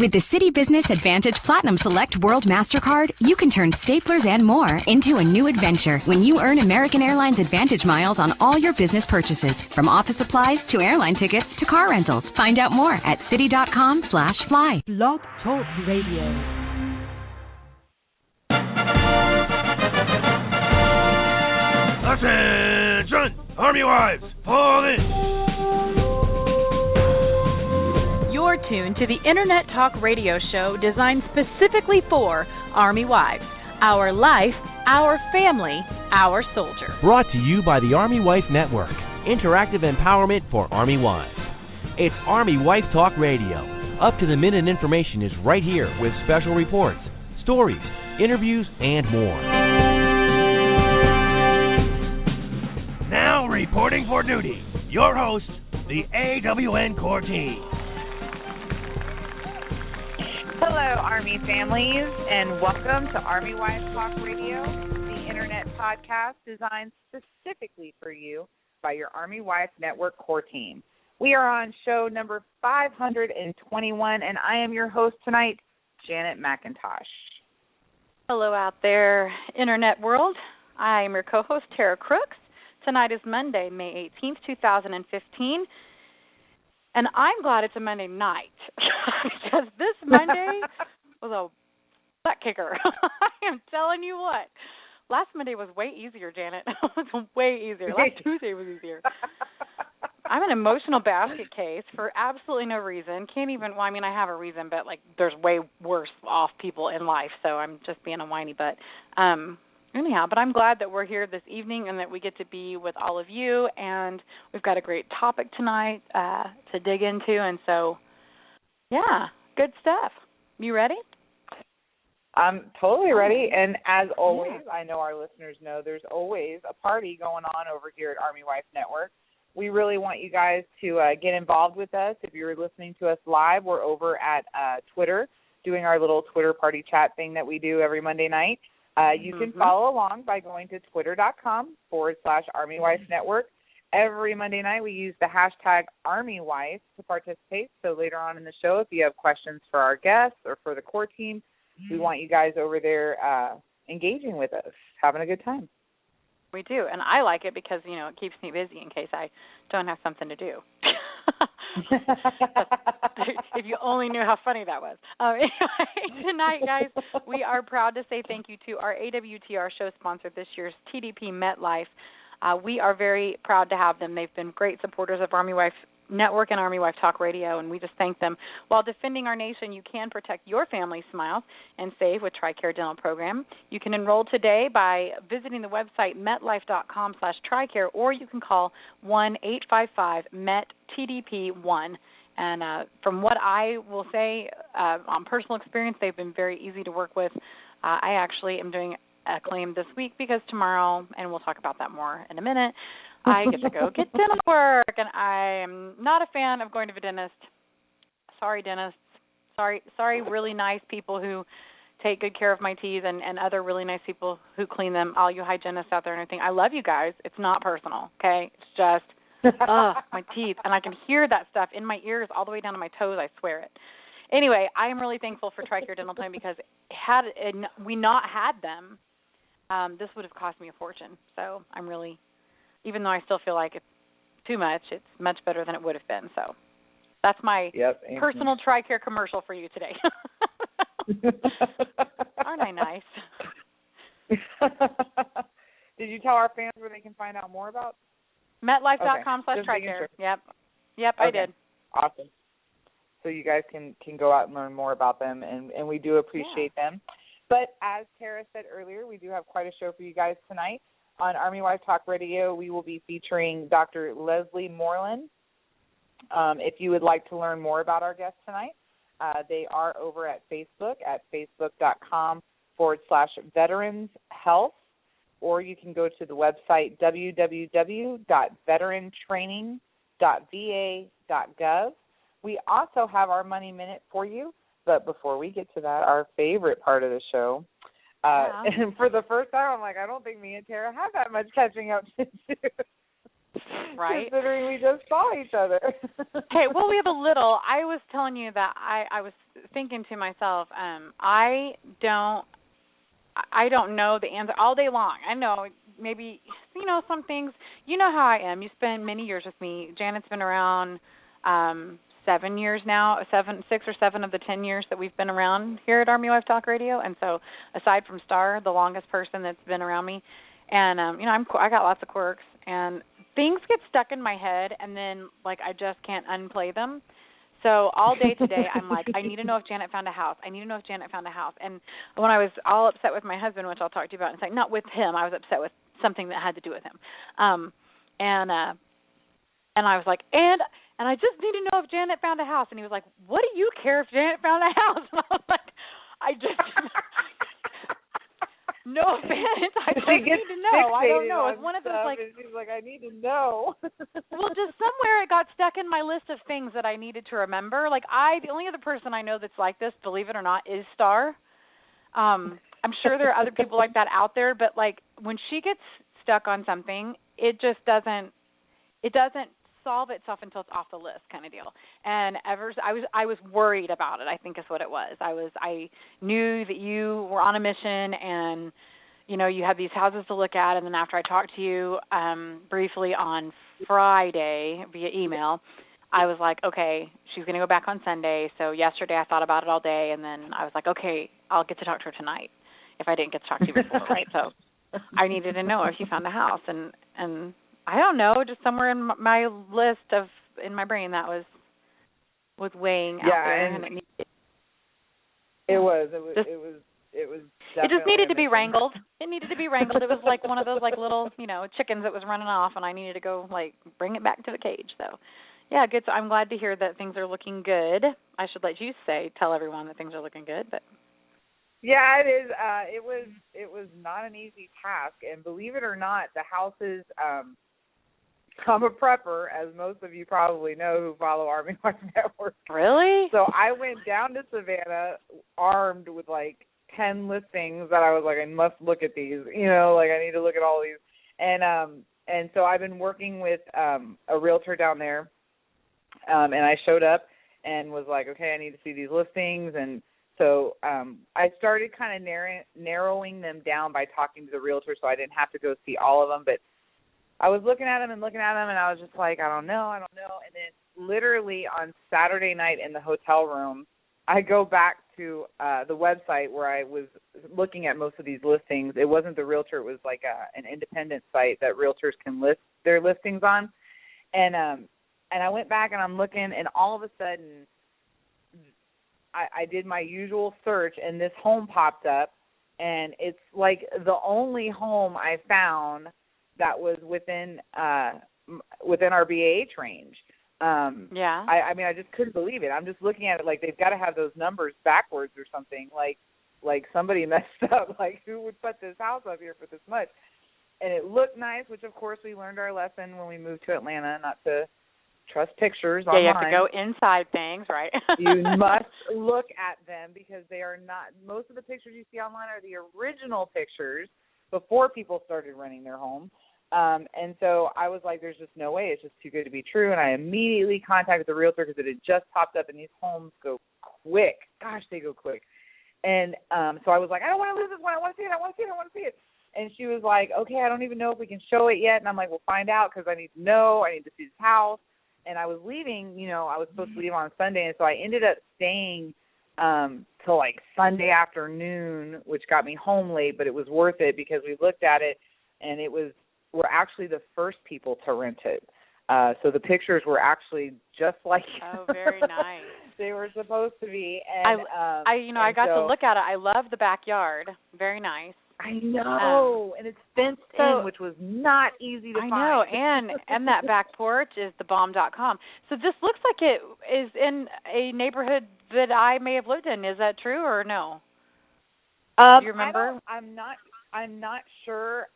With the Citi Business Advantage Platinum Select World MasterCard, you can turn staplers and more into a new adventure when you earn American Airlines Advantage miles on all your business purchases, from office supplies to airline tickets to car rentals. Find out more at citi.com/fly. Blog Talk Radio. Attention! Army wives, fall in! You're tuned to the Internet Talk Radio show designed specifically for Army wives. Our life, our family, our soldier. Brought to you by the Army Wife Network. Interactive empowerment for Army wives. It's Army Wife Talk Radio. Up-to-the-minute information is right here with special reports, stories, interviews, and more. Now reporting for duty, your host, the AWN Core Team. Hello, Army families, and welcome to Army Wife Talk Radio, the Internet podcast designed specifically for you by your Army Wife Network Core Team. We are on show number 521, and I am your host tonight, Janet McIntosh. Hello out there, Internet world. I am your co-host, Tara Crooks. Tonight is Monday, May 18th, 2015, and I'm glad it's a Monday night because this Monday was a butt kicker. I am telling you what. Last Monday was way easier, Janet. It was way easier. Last Tuesday was easier. I'm an emotional basket case for absolutely no reason. I have a reason, but, there's way worse off people in life, so I'm just being a whiny butt. Anyhow, but I'm glad that we're here this evening and that we get to be with all of you, and we've got a great topic tonight to dig into, and so, yeah, good stuff. You ready? I'm totally ready, and as always, I know our listeners know there's always a party going on over here at Army Wife Network. We really want you guys to get involved with us. If you're listening to us live, we're over at Twitter doing our little Twitter party chat thing that we do every Monday night. You can follow along by going to twitter.com/Army Wife Network. Every Monday night we use the hashtag ArmyWife to participate. So later on in the show, if you have questions for our guests or for the core team, we want you guys over there engaging with us, having a good time. We do, and I like it because, it keeps me busy in case I don't have something to do. If you only knew how funny that was. Anyway, tonight, guys, we are proud to say thank you to our AWTR show sponsor this year's TDP MetLife. We are very proud to have them. They've been great supporters of Army Wife Network and Army Wife Talk Radio, and we just thank them. While defending our nation, you can protect your family's smiles and save with TRICARE Dental Program. You can enroll today by visiting the website metlife.com/TRICARE, or you can call 1-855-MET-TDP-1. And from what I will say, on personal experience, they've been very easy to work with. I actually am doing a claim this week because tomorrow, and we'll talk about that more in a minute, I get to go get dental work, and I am not a fan of going to the dentist. Sorry, dentists. Sorry, really nice people who take good care of my teeth and other really nice people who clean them, all you hygienists out there and everything. I love you guys. It's not personal, okay? It's just, my teeth. And I can hear that stuff in my ears all the way down to my toes, I swear it. Anyway, I am really thankful for TRICARE Dental Plan because had we not had them, this would have cost me a fortune. So I'm really... Even though I still feel like it's too much, it's much better than it would have been. So that's my personal TRICARE commercial for you today. Aren't I nice? Did you tell our fans where they can find out more about? MetLife.com/TRICARE. Yep, okay. I did. Awesome. So you guys can go out and learn more about them, and we do appreciate them. But as Tara said earlier, we do have quite a show for you guys tonight. On Army Wife Talk Radio, we will be featuring Dr. Leslie Morland. If you would like to learn more about our guests tonight, they are over at Facebook at facebook.com/Veterans Health, or you can go to the website www.veterantraining.va.gov. We also have our Money Minute for you, but before we get to that, our favorite part of the show, and for the first time, I'm like, I don't think me and Tara have that much catching up to do. Right? Considering we just saw each other. Hey, well, we have a little. I was telling you that I was thinking to myself, I don't know the answer all day long. I know maybe, some things, you know how I am. You spend many years with me. Janet's been around 7 years now, 6 or 7 of the 10 years that we've been around here at Army Wife Talk Radio. And so aside from Star, the longest person that's been around me, and, I got lots of quirks, and things get stuck in my head, and then, I just can't unplay them. So all day today, I'm like, I need to know if Janet found a house. I need to know if Janet found a house. And when I was all upset with my husband, which I'll talk to you about in a second, not with him, I was upset with something that had to do with him. And I was like, and I just need to know if Janet found a house. And he was like, what do you care if Janet found a house? And I was like, no offense. I just need to know. I don't know. It's one of those she's like, I need to know. Well, just somewhere it got stuck in my list of things that I needed to remember. The only other person I know that's like this, believe it or not, is Star. I'm sure there are other people like that out there, but when she gets stuck on something, it just doesn't solve itself until it's off the list, kind of deal. And I was worried about it, I think is what it was. I knew that you were on a mission, and you had these houses to look at, and then after I talked to you briefly on Friday via email, I was like, okay, she's going to go back on Sunday. So yesterday I thought about it all day, and then I was like, okay, I'll get to talk to her tonight if I didn't get to talk to you before, right? So I needed to know if you found a house, and I don't know, just somewhere in my list in my brain that was weighing out there. And it was it just needed to be wrangled. It needed to be wrangled. It was like one of those little, chickens that was running off, and I needed to go bring it back to the cage. So, yeah, good. So I'm glad to hear that things are looking good. I should let you tell everyone that things are looking good, but yeah, it is. It was not an easy task, and believe it or not, the houses. I'm a prepper, as most of you probably know who follow Army Wife Network. Really? So I went down to Savannah armed with 10 listings that I was like, I must look at these. I need to look at all these. And so I've been working with a realtor down there, and I showed up and was like, okay, I need to see these listings. And so I started kind of narrowing them down by talking to the realtor, so I didn't have to go see all of them. But I was looking at them, and I was just like, I don't know. And then literally on Saturday night in the hotel room, I go back to the website where I was looking at most of these listings. It wasn't the realtor. It was an independent site that realtors can list their listings on. And I went back, and I'm looking, and all of a sudden I did my usual search, and this home popped up, and it's the only home I found that was within our BAH range. Yeah. I just couldn't believe it. I'm just looking at it they've got to have those numbers backwards or something. Like somebody messed up. Who would put this house up here for this much? And it looked nice, which of course we learned our lesson when we moved to Atlanta, not to trust pictures online. Yeah, you have to go inside things, right? You must look at them because they are not. Most of the pictures you see online are the original pictures before people started renting their home. And so I was like, there's just no way. It's just too good to be true. And I immediately contacted the realtor because it had just popped up, and these homes go quick. Gosh, they go quick. And so I was like, I don't want to lose this one. I want to see it. And she was like, okay, I don't even know if we can show it yet. And I'm like, we'll find out because I need to know. I need to see this house. And I was leaving, I was supposed to leave on Sunday. And so I ended up staying till Sunday afternoon, which got me home late, but it was worth it because we looked at it, and we're actually the first people to rent it. So the pictures were actually just like oh, very nice. They were supposed to be. And I got to look at it. I love the backyard. Very nice. I know, and it's fenced in, which was not easy to find. I know, and that back porch is thebomb.com. So this looks like it is in a neighborhood that I may have lived in. Is that true or no? Do you remember? I'm not sure.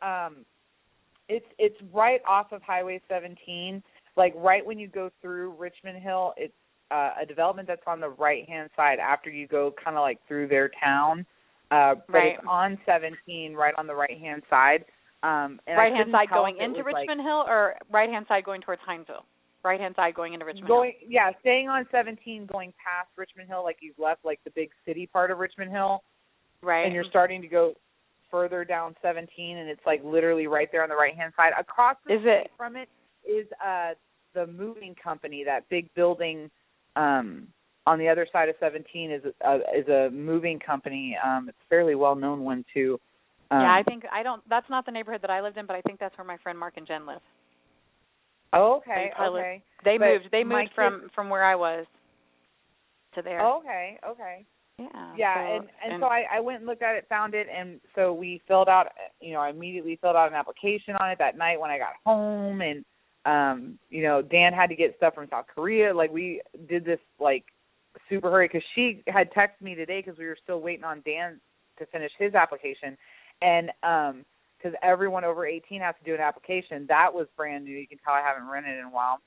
It's right off of Highway 17, right when you go through Richmond Hill. It's a development that's on the right-hand side after you go kind of through their town. But right. It's on 17, right on the right-hand side. And right-hand side tell going into Richmond Hill, or right-hand side going towards Hinesville? Right-hand side going into Richmond Hill. Yeah, staying on 17, going past Richmond Hill, like you've left like the big city part of Richmond Hill. Right. And you're starting to go further down 17, and it's like literally right there on the right-hand side. Across the street from it is the moving company. That big building on the other side of 17 is a moving company. It's a fairly well-known one too. Yeah, that's not the neighborhood that I lived in, but I think that's where my friend Mark and Jen live. Oh, okay, okay. They moved from where I was to there. Okay. Yeah. And so I went and looked at it, found it, and so we filled out, I immediately filled out an application on it that night when I got home, and Dan had to get stuff from South Korea. Like, we did this like super hurry because she had texted me today because we were still waiting on Dan to finish his application, and because everyone over 18 has to do an application. That was brand new. You can tell I haven't rented in a while.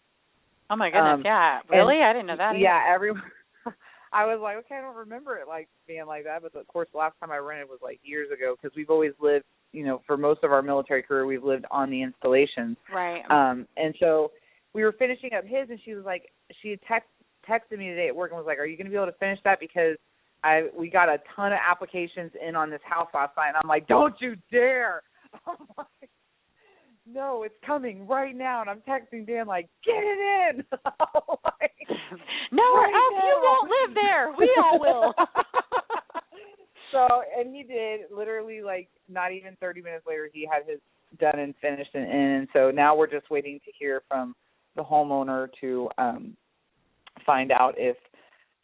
Oh, my goodness, yeah. Really? I didn't know that either. Yeah, everyone. I was like, okay, I don't remember it like being like that. But, of course, the last time I rented was like years ago because we've always lived, for most of our military career, we've lived on the installations. Right. And so we were finishing up his, and she was like, she had texted me today at work and was like, are you going to be able to finish that? Because we got a ton of applications in on this house last night. And I'm like, don't you dare. I'm like, no, it's coming right now. And I'm texting Dan like, get it in. Like, no, right you won't live there. We all will. So, and he did. Literally, like, not even 30 minutes later, he had his done and finished and in. And so now we're just waiting to hear from the homeowner to find out if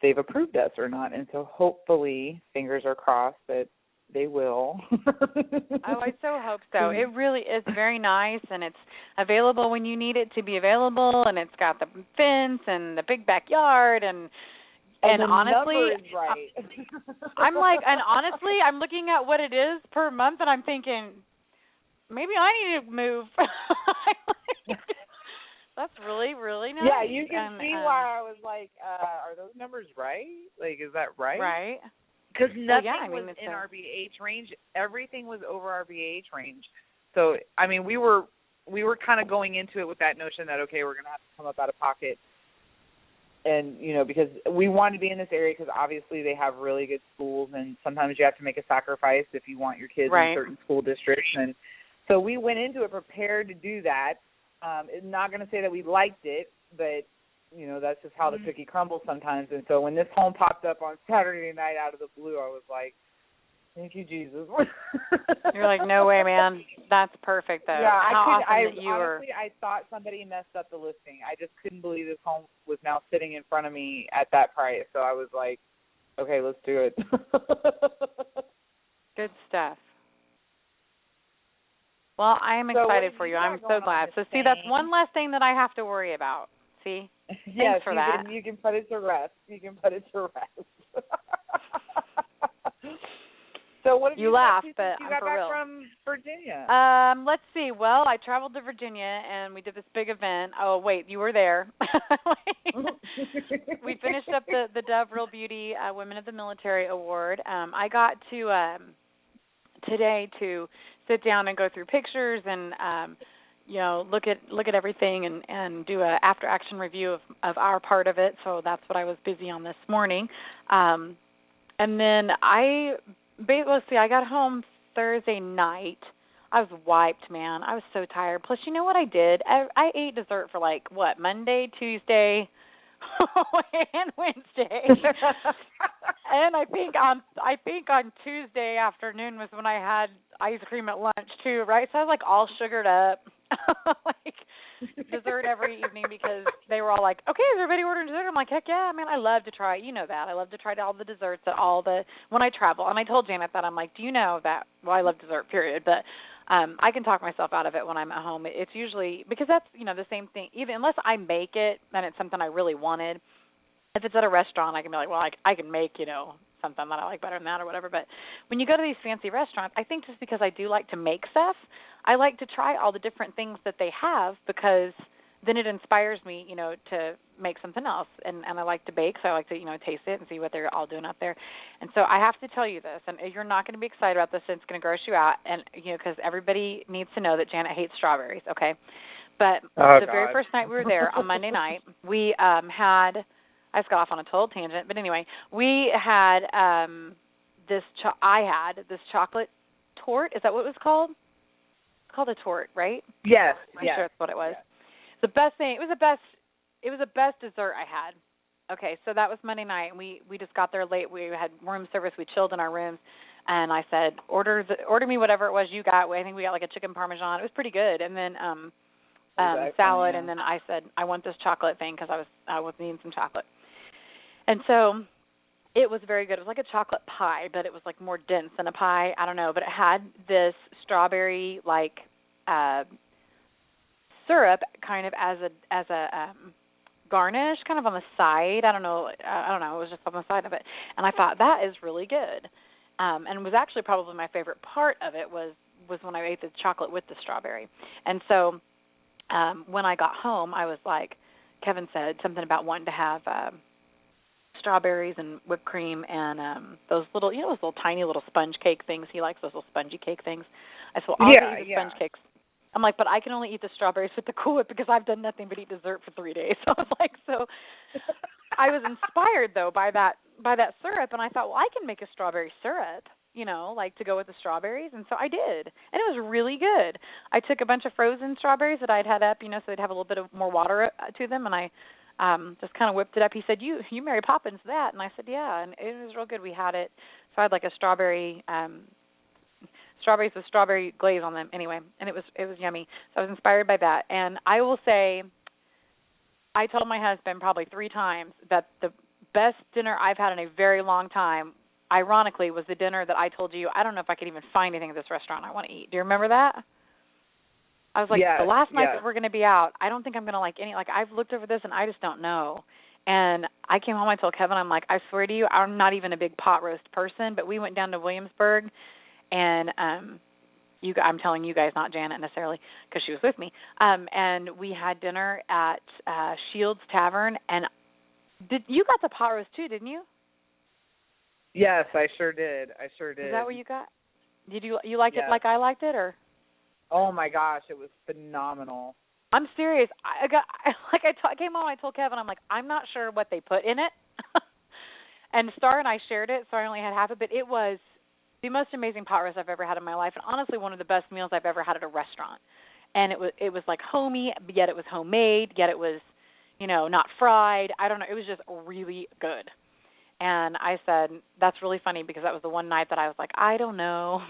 they've approved us or not. And so hopefully, fingers are crossed that they will. Oh, I so hope so. It really is very nice, and it's available when you need it to be available, and it's got the fence and the big backyard, and honestly, number is right. I'm looking at what it is per month, and I'm thinking, maybe I need to move. That's really, really nice. Yeah, you can see why I was like, are those numbers right? Like, is that right? Right. Because nothing was in our BH range. Everything was over our BH range. So, I mean, we were kind of going into it with that notion that, okay, we're going to have to come up out of pocket. And, because we want to be in this area because obviously they have really good schools, and sometimes you have to make a sacrifice if you want your kids in certain school districts. And so we went into it prepared to do that. Not going to say that we liked it, but that's just how the cookie crumbles sometimes. And so when this home popped up on Saturday night out of the blue, I was like, thank you, Jesus. You're like, no way, man. That's perfect, though. Yeah, honestly, I thought somebody messed up the listing. I just couldn't believe this home was now sitting in front of me at that price. So I was like, okay, let's do it. Good stuff. Well, I am excited for you. I'm so glad. So, see, that's one less thing that I have to worry about. See? Yes, for that. You can put it to rest. So what did you laugh, since but you I'm got for back real. from Virginia? Let's see. Well, I traveled to Virginia, and we did this big event. Oh, wait, you were there. We finished up the Dove Real Beauty Women of the Military Award. I got to today to sit down and go through pictures and look at everything and do a after action review of our part of it. So that's what I was busy on this morning. And then I got home Thursday night. I was wiped, man. I was so tired. Plus, you know what I did? I ate dessert for Monday, Tuesday, and Wednesday. And I think on Tuesday afternoon was when I had ice cream at lunch too, right? So I was all sugared up, dessert every evening because they were all like, "Okay, is everybody ordering dessert?" I'm like, "Heck yeah, man! I love to try. You know that I love to try all the desserts at when I travel." And I told Janet that I'm like, "Do you know that? Well, I love dessert, period, but." I can talk myself out of it when I'm at home. It's usually because that's the same thing. Even unless I make it and it's something I really wanted. If it's at a restaurant, I can be like, well, I can make something that I like better than that or whatever. But when you go to these fancy restaurants, I think just because I do like to make stuff, I like to try all the different things that they have because then it inspires me, to make something else. And I like to bake, so I like to, taste it and see what they're all doing out there. And so I have to tell you this, and you're not going to be excited about this, and it's going to gross you out, and, because everybody needs to know that Janet hates strawberries, okay? But the very first night we were there on Monday night, we had, I just got off on a total tangent, but anyway, we had I had this chocolate tort. Is that what it was called? It's called a tort, right? Yes. I'm sure that's what it was. The best thing. It was the best dessert I had. Okay, so that was Monday night, and we just got there late. We had room service. We chilled in our rooms, and I said, order me whatever it was you got. I think we got like a chicken parmesan. It was pretty good, and then salad, and then I said I want this chocolate thing because I was needing some chocolate, and so it was very good. It was like a chocolate pie, but it was like more dense than a pie. I don't know, but it had this strawberry syrup kind of as a garnish, kind of on the side. I don't know. It was just on the side of it, and I thought that is really good. And it was actually probably my favorite part of it was when I ate the chocolate with the strawberry. And so when I got home, I was like, Kevin said something about wanting to have strawberries and whipped cream and those little, those little tiny little sponge cake things. He likes those little spongy cake things. I said, well, I'll eat the sponge cakes. I'm like, but I can only eat the strawberries with the Cool Whip because I've done nothing but eat dessert for 3 days. So I was like, I was inspired though by that syrup, and I thought, well, I can make a strawberry syrup, to go with the strawberries, and so I did, and it was really good. I took a bunch of frozen strawberries that I'd had up, so they'd have a little bit of more water to them, and I just kind of whipped it up. He said, "You Mary Poppins that?" And I said, "Yeah," and it was real good. We had it, so I had like a strawberries with strawberry glaze on them, anyway, and it was yummy. So I was inspired by that, and I will say, I told my husband probably 3 times that the best dinner I've had in a very long time, ironically, was the dinner that I told you, I don't know if I could even find anything at this restaurant I want to eat. Do you remember that? I was like, the last night that we're going to be out, I don't think I'm going to like any, I've looked over this and I just don't know. And I came home, I told Kevin, I'm like, I swear to you, I'm not even a big pot roast person, but we went down to Williamsburg, and I'm telling you guys, not Janet necessarily, because she was with me, and we had dinner at Shields Tavern, and you got the pot roast too, didn't you? Yes, I sure did. Is that what you got? Did you like it like I liked it, or? Oh my gosh, it was phenomenal. I'm serious. I came home, I told Kevin, I'm like, I'm not sure what they put in it. And Star and I shared it, so I only had half of it. It was the most amazing pot roast I've ever had in my life, and honestly one of the best meals I've ever had at a restaurant. And it was like homey, yet it was homemade, yet it was, not fried. I don't know. It was just really good. And I said, that's really funny because that was the one night that I was like, I don't know.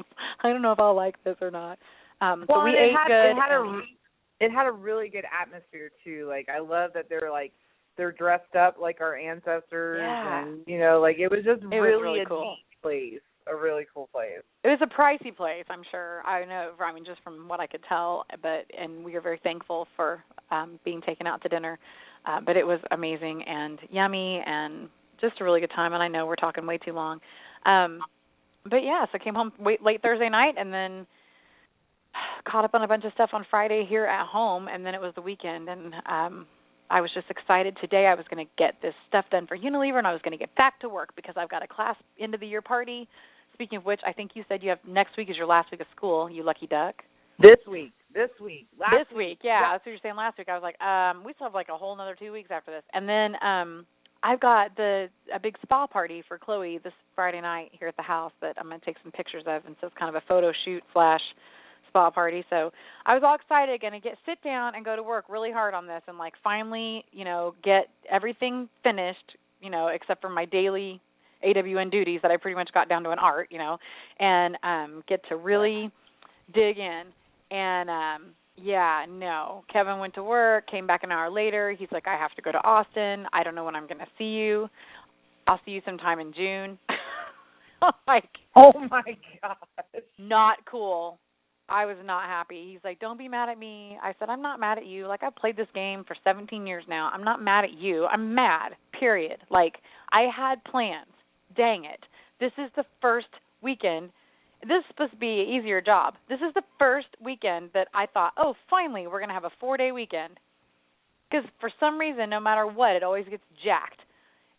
I don't know if I'll like this or not. So we ate good. It had a really good atmosphere too. Like, I love that they're dressed up like our ancestors, and it was just really a cool neat place, a really cool place. It was a pricey place, I'm sure. I know, just from what I could tell, and we are very thankful for being taken out to dinner. But it was amazing and yummy and just a really good time. And I know we're talking way too long, but yeah. So I came home late Thursday night, and then caught up on a bunch of stuff on Friday here at home, and then it was the weekend, and I was just excited. Today I was going to get this stuff done for Unilever, and I was going to get back to work because I've got a class end of the year party. Speaking of which, I think you said you have next week is your last week of school, you lucky duck. This week. That's what you're saying last week. I was like, we still have like a whole another 2 weeks after this. And then I've got a big spa party for Chloe this Friday night here at the house that I'm going to take some pictures of, and so it's kind of a photo shoot / spa party. So I was all excited, going to sit down and go to work really hard on this and finally, get everything finished, except for my daily AWN duties that I pretty much got down to an art, and get to really dig in. And Kevin went to work, came back an hour later. He's like, I have to go to Austin. I don't know when I'm going to see you. I'll see you sometime in June. Oh my gosh. Not cool. I was not happy. He's like, don't be mad at me. I said, I'm not mad at you. I've played this game for 17 years now. I'm not mad at you. I'm mad, period. I had plans. Dang it. This is the first weekend. This is supposed to be an easier job. This is the first weekend that I thought, oh, finally, we're going to have a 4-day weekend. Because for some reason, no matter what, it always gets jacked.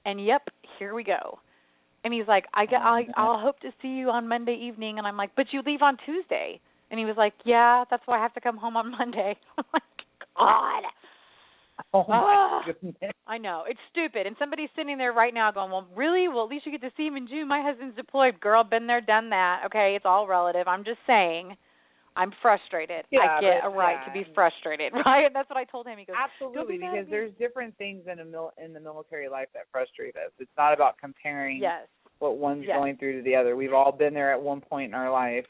And yep, here we go. And he's like, I'll hope to see you on Monday evening. And I'm like, but you leave on Tuesday. And he was like, yeah, that's why I have to come home on Monday. I'm like, God. Oh, my goodness. I know. It's stupid. And somebody's sitting there right now going, well, really? Well, at least you get to see him in June. My husband's deployed. Girl, been there, done that. Okay, it's all relative. I'm just saying I'm frustrated. Yeah, I get a right to be frustrated, right? And that's what I told him. He goes, absolutely, because there's different things in the military life that frustrate us. It's not about comparing what one's going through to the other. We've all been there at one point in our life.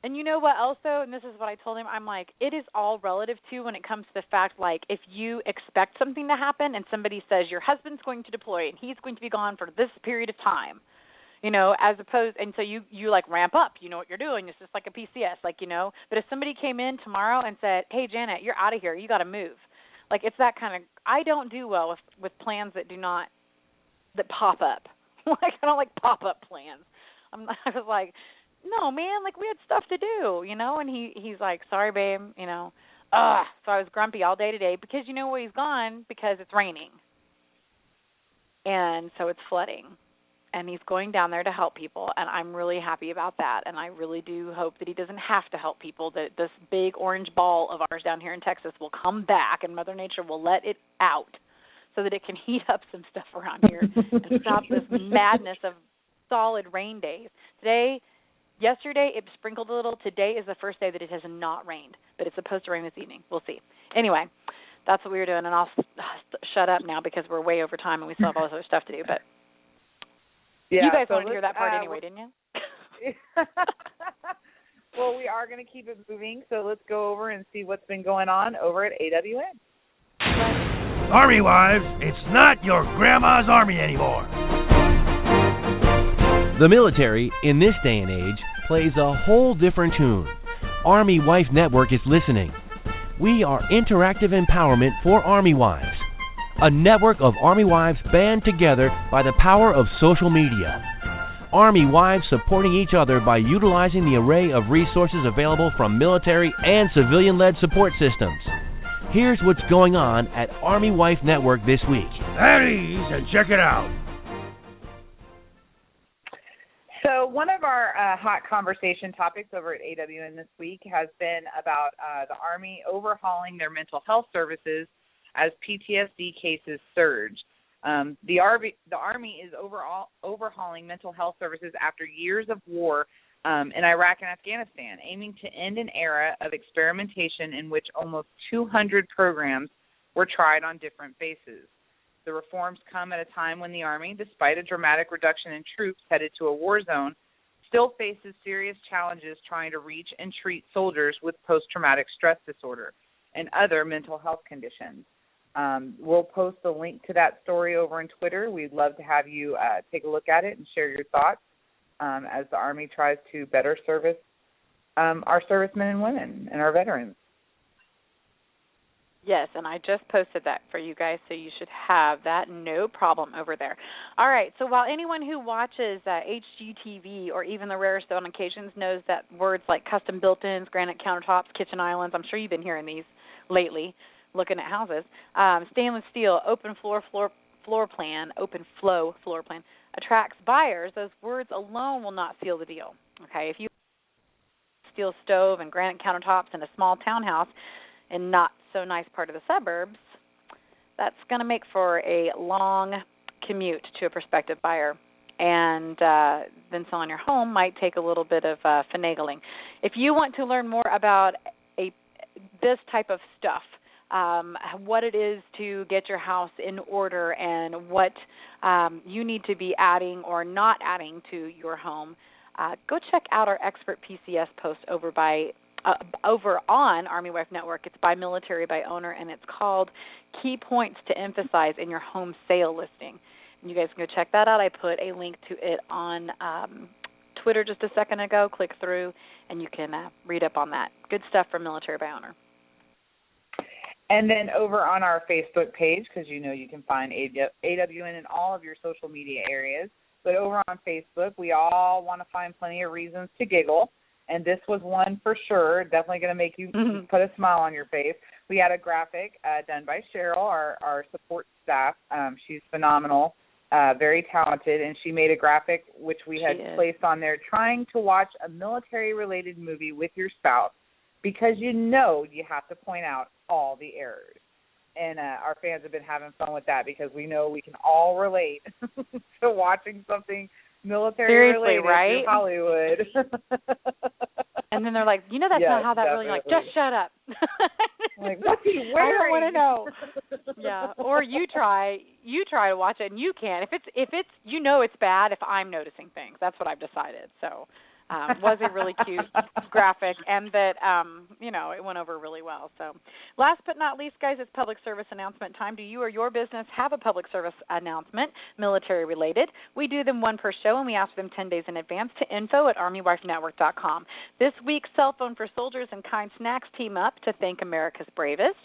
And you know what also, and this is what I told him, I'm like, it is all relative to when it comes to the fact, like, if you expect something to happen and somebody says your husband's going to deploy and he's going to be gone for this period of time, you know, as opposed, and so you like ramp up, you know what you're doing, it's just like a PCS, like, you know, but if somebody came in tomorrow and said, hey, Janet, you're out of here, you got to move, like, it's that kind of, I don't do well with plans that pop up. Like, I don't like pop-up plans. I was like, no, man, like, we had stuff to do, you know, and he's like, sorry, babe, you know, so I was grumpy all day today because you know where he's gone? Because it's raining, and so it's flooding, and he's going down there to help people, and I'm really happy about that, and I really do hope that he doesn't have to help people, that this big orange ball of ours down here in Texas will come back, and Mother Nature will let it out so that it can heat up some stuff around here and stop this madness of solid rain days. Yesterday, it sprinkled a little. Today is the first day that it has not rained, but it's supposed to rain this evening. We'll see. Anyway, that's what we were doing, and I'll shut up now because we're way over time and we still have all this other stuff to do. But you guys wanted to hear that part anyway, didn't you? Well, we are going to keep it moving, so let's go over and see what's been going on over at AWN. Army wives, it's not your grandma's army anymore. The military, in this day and age, plays a whole different tune. Army Wife Network is listening. We are interactive empowerment for Army wives. A network of Army wives band together by the power of social media. Army wives supporting each other by utilizing the array of resources available from military and civilian-led support systems. Here's what's going on at Army Wife Network this week. At ease and check it out. So one of our hot conversation topics over at AWN this week has been about the Army overhauling their mental health services as PTSD cases surge. The Army is overhauling mental health services after years of war in Iraq and Afghanistan, aiming to end an era of experimentation in which almost 200 programs were tried on different bases. The reforms come at a time when the Army, despite a dramatic reduction in troops headed to a war zone, still faces serious challenges trying to reach and treat soldiers with post-traumatic stress disorder and other mental health conditions. We'll post a link to that story over on Twitter. We'd love to have you take a look at it and share your thoughts as the Army tries to better service our servicemen and women and our veterans. Yes, and I just posted that for you guys, so you should have that, no problem over there. All right, so while anyone who watches HGTV or even the rarest on occasions knows that words like custom built-ins, granite countertops, kitchen islands, I'm sure you've been hearing these lately, looking at houses, stainless steel, open flow floor plan attracts buyers, those words alone will not seal the deal. Okay, if you have a steel stove and granite countertops in a small townhouse in not so nice part of the suburbs, that's going to make for a long commute to a prospective buyer. And then selling your home might take a little bit of finagling. If you want to learn more about this type of stuff, what it is to get your house in order and what you need to be adding or not adding to your home, go check out our expert PCS post over on Army Wife Network. It's by military, by owner, and it's called Key Points to Emphasize in Your Home Sale Listing. And you guys can go check that out. I put a link to it on Twitter just a second ago. Click through, and you can read up on that. Good stuff from military by owner. And then over on our Facebook page, because you know you can find AWN in all of your social media areas, but over on Facebook, we all want to find plenty of reasons to giggle. and this was one for sure, definitely going to make you put a smile on your face. We had a graphic done by Cheryl, our support staff. She's phenomenal, very talented, and she made a graphic which we had placed on there, trying to watch a military-related movie with your spouse, because you have to point out all the errors. And our fans have been having fun with that, because we know we can all relate to watching something military-related in Hollywood. And then they're like, that's not how that really, like, just shut up. Like, what's he wearing? I don't want to know. Yeah, or you try to watch it, and you can. If it's it's bad if I'm noticing things. That's what I've decided. So was a really cute graphic, and that, it went over really well. So last but not least, guys, it's public service announcement time. Do you or your business have a public service announcement, military-related? We do them one per show, and we ask them 10 days in advance to info@armywifenetwork.com. This week, Cell Phone for Soldiers and Kind Snacks team up to thank America's bravest.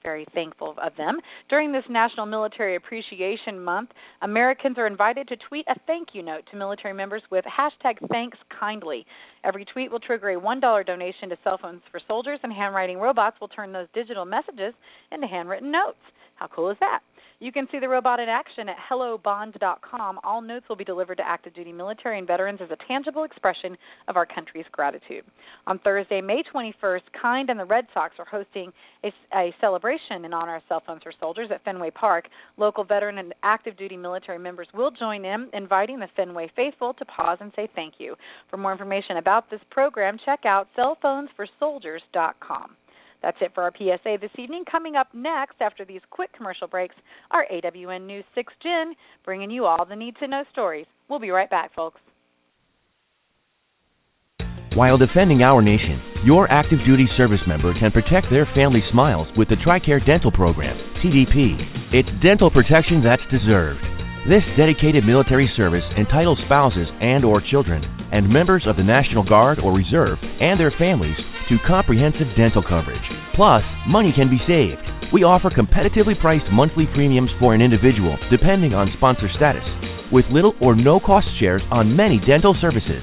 Very thankful of them. During this National Military Appreciation Month, Americans are invited to tweet a thank you note to military members with #ThanksKindly. Every tweet will trigger a $1 donation to Cell Phones for Soldiers, and handwriting robots will turn those digital messages into handwritten notes. How cool is that? You can see the robot in action at hellobond.com. All notes will be delivered to active duty military and veterans as a tangible expression of our country's gratitude. On Thursday, May 21st, Kind and the Red Sox are hosting a celebration in honor of Cell Phones for Soldiers at Fenway Park. Local veteran and active duty military members will join in, inviting the Fenway faithful to pause and say thank you. For more information about this program, check out cellphonesforsoldiers.com. That's it for our PSA this evening. Coming up next, after these quick commercial breaks, our AWN News 6 Jen, bringing you all the need-to-know stories. We'll be right back, folks. While defending our nation, your active duty service member can protect their family smiles with the TRICARE Dental Program, TDP. It's dental protection that's deserved. This dedicated military service entitles spouses and or children and members of the National Guard or Reserve and their families to comprehensive dental coverage. Plus, money can be saved. We offer competitively priced monthly premiums for an individual depending on sponsor status, with little or no cost shares on many dental services.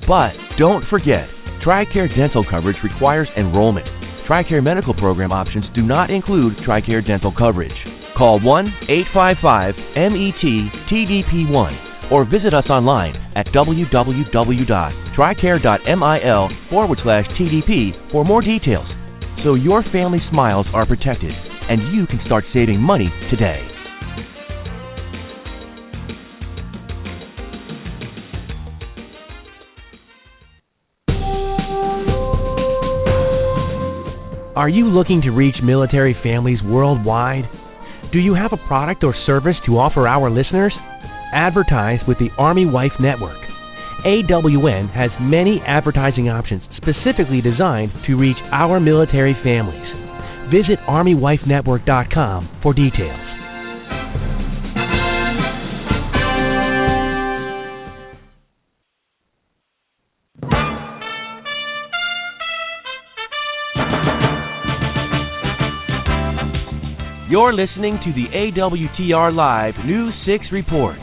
But don't forget, TRICARE dental coverage requires enrollment. TRICARE medical program options do not include TRICARE dental coverage. Call 1-855-MET-TDP1 or visit us online at www.tricare.mil/TDP for more details, so your family smiles are protected and you can start saving money today. Are you looking to reach military families worldwide? Do you have a product or service to offer our listeners? Advertise with the Army Wife Network. AWN has many advertising options specifically designed to reach our military families. Visit ArmyWifeNetwork.com for details. You're listening to the AWTR Live News 6 Report.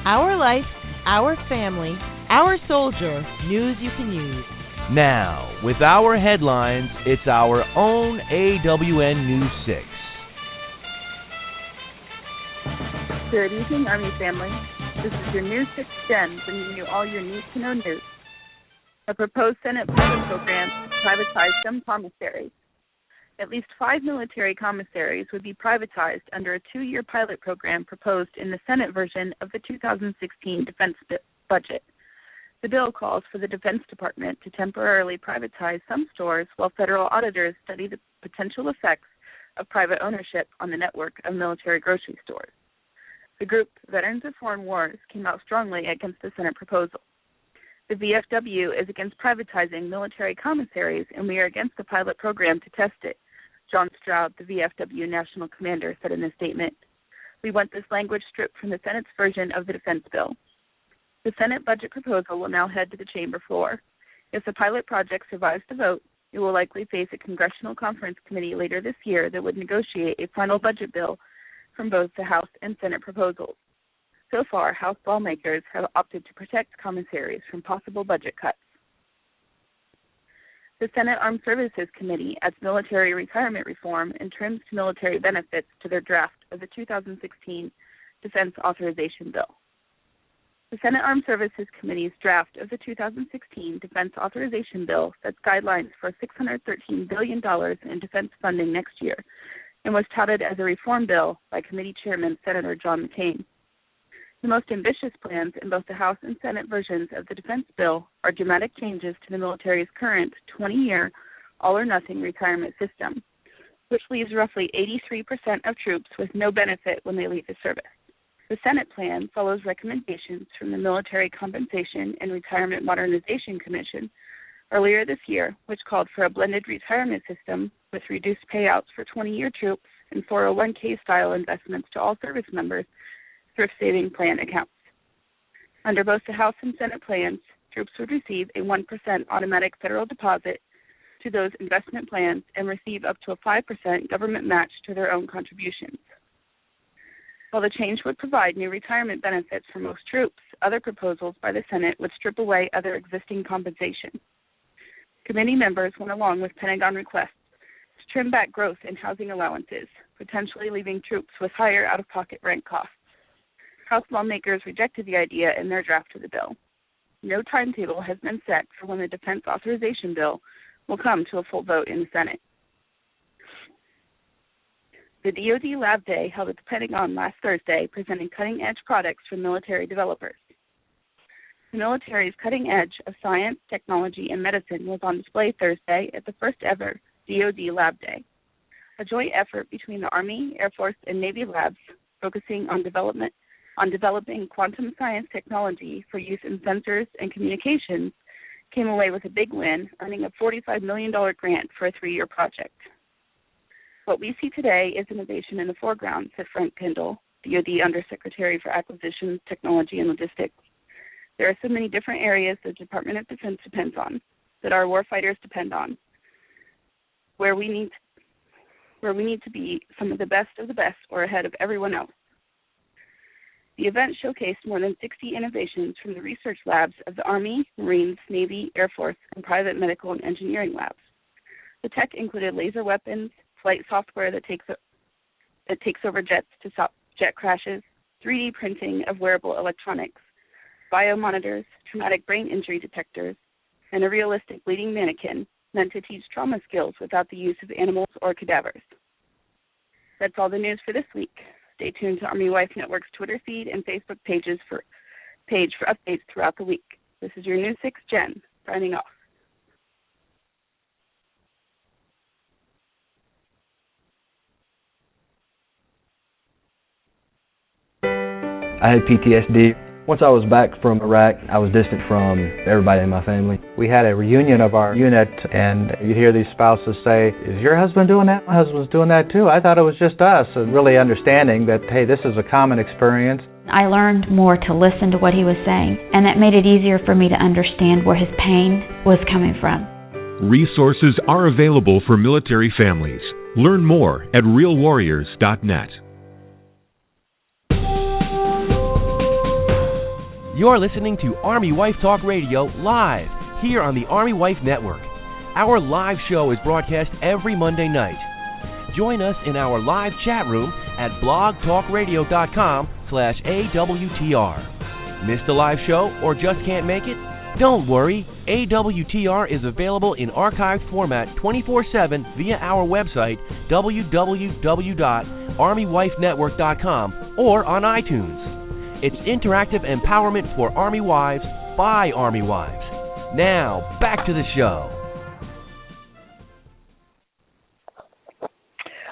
Our life, our family, our soldier, news you can use. Now, with our headlines, it's our own AWN News 6. Good evening, Army family. This is your News 6 Jen, bringing you all your need-to-know news. A proposed Senate pilot program to privatize some commissaries. At least 5 military commissaries would be privatized under a 2-year pilot program proposed in the Senate version of the 2016 defense budget. The bill calls for the Defense Department to temporarily privatize some stores while federal auditors study the potential effects of private ownership on the network of military grocery stores. The group, Veterans of Foreign Wars, came out strongly against the Senate proposal. The VFW is against privatizing military commissaries, and we are against the pilot program to test it, John Stroud, the VFW national commander, said in a statement. We want this language stripped from the Senate's version of the defense bill. The Senate budget proposal will now head to the chamber floor. If the pilot project survives the vote, it will likely face a congressional conference committee later this year that would negotiate a final budget bill from both the House and Senate proposals. So far, House lawmakers have opted to protect commissaries from possible budget cuts. The Senate Armed Services Committee adds military retirement reform and trims military benefits to their draft of the 2016 Defense Authorization Bill. The Senate Armed Services Committee's draft of the 2016 Defense Authorization Bill sets guidelines for $613 billion in defense funding next year and was touted as a reform bill by Committee Chairman Senator John McCain. The most ambitious plans in both the House and Senate versions of the defense bill are dramatic changes to the military's current 20-year all-or-nothing retirement system, which leaves roughly 83% of troops with no benefit when they leave the service. The Senate plan follows recommendations from the Military Compensation and Retirement Modernization Commission earlier this year, which called for a blended retirement system with reduced payouts for 20-year troops and 401k-style investments to all service members, thrift saving plan accounts. Under both the House and Senate plans, troops would receive a 1% automatic federal deposit to those investment plans and receive up to a 5% government match to their own contributions. While the change would provide new retirement benefits for most troops, other proposals by the Senate would strip away other existing compensation. Committee members went along with Pentagon requests to trim back growth in housing allowances, potentially leaving troops with higher out-of-pocket rent costs. House lawmakers rejected the idea in their draft of the bill. No timetable has been set for when the Defense Authorization Bill will come to a full vote in the Senate. The DoD Lab Day held at the Pentagon last Thursday, presenting cutting-edge products from military developers. The military's cutting edge of science, technology, and medicine was on display Thursday at the first-ever DoD Lab Day, a joint effort between the Army, Air Force, and Navy labs focusing on developing quantum science technology for use in sensors and communications, came away with a big win, earning a $45 million grant for a 3-year project. What we see today is innovation in the foreground, said Frank Kendall, DoD Undersecretary for Acquisitions, Technology, and Logistics. There are so many different areas the Department of Defense depends on, that our warfighters depend on, where we need to be some of the best or ahead of everyone else. The event showcased more than 60 innovations from the research labs of the Army, Marines, Navy, Air Force, and private medical and engineering labs. The tech included laser weapons, flight software that takes over jets to stop jet crashes, 3D printing of wearable electronics, biomonitors, traumatic brain injury detectors, and a realistic bleeding mannequin meant to teach trauma skills without the use of animals or cadavers. That's all the news for this week. Stay tuned to Army Wife Network's Twitter feed and Facebook page for updates throughout the week. This is your new 6 Jen, signing off. I had PTSD. Once I was back from Iraq, I was distant from everybody in my family. We had a reunion of our unit, and you'd hear these spouses say, "Is your husband doing that? My husband's doing that too. I thought it was just us." And really understanding that, hey, this is a common experience. I learned more to listen to what he was saying, and that made it easier for me to understand where his pain was coming from. Resources are available for military families. Learn more at realwarriors.net. You're listening to Army Wife Talk Radio live here on the Army Wife Network. Our live show is broadcast every Monday night. Join us in our live chat room at blogtalkradio.com/AWTR. Missed a live show or just can't make it? Don't worry. AWTR is available in archived format 24/7 via our website, www.armywifenetwork.com, or on iTunes. It's interactive empowerment for Army wives by Army wives. Now, back to the show.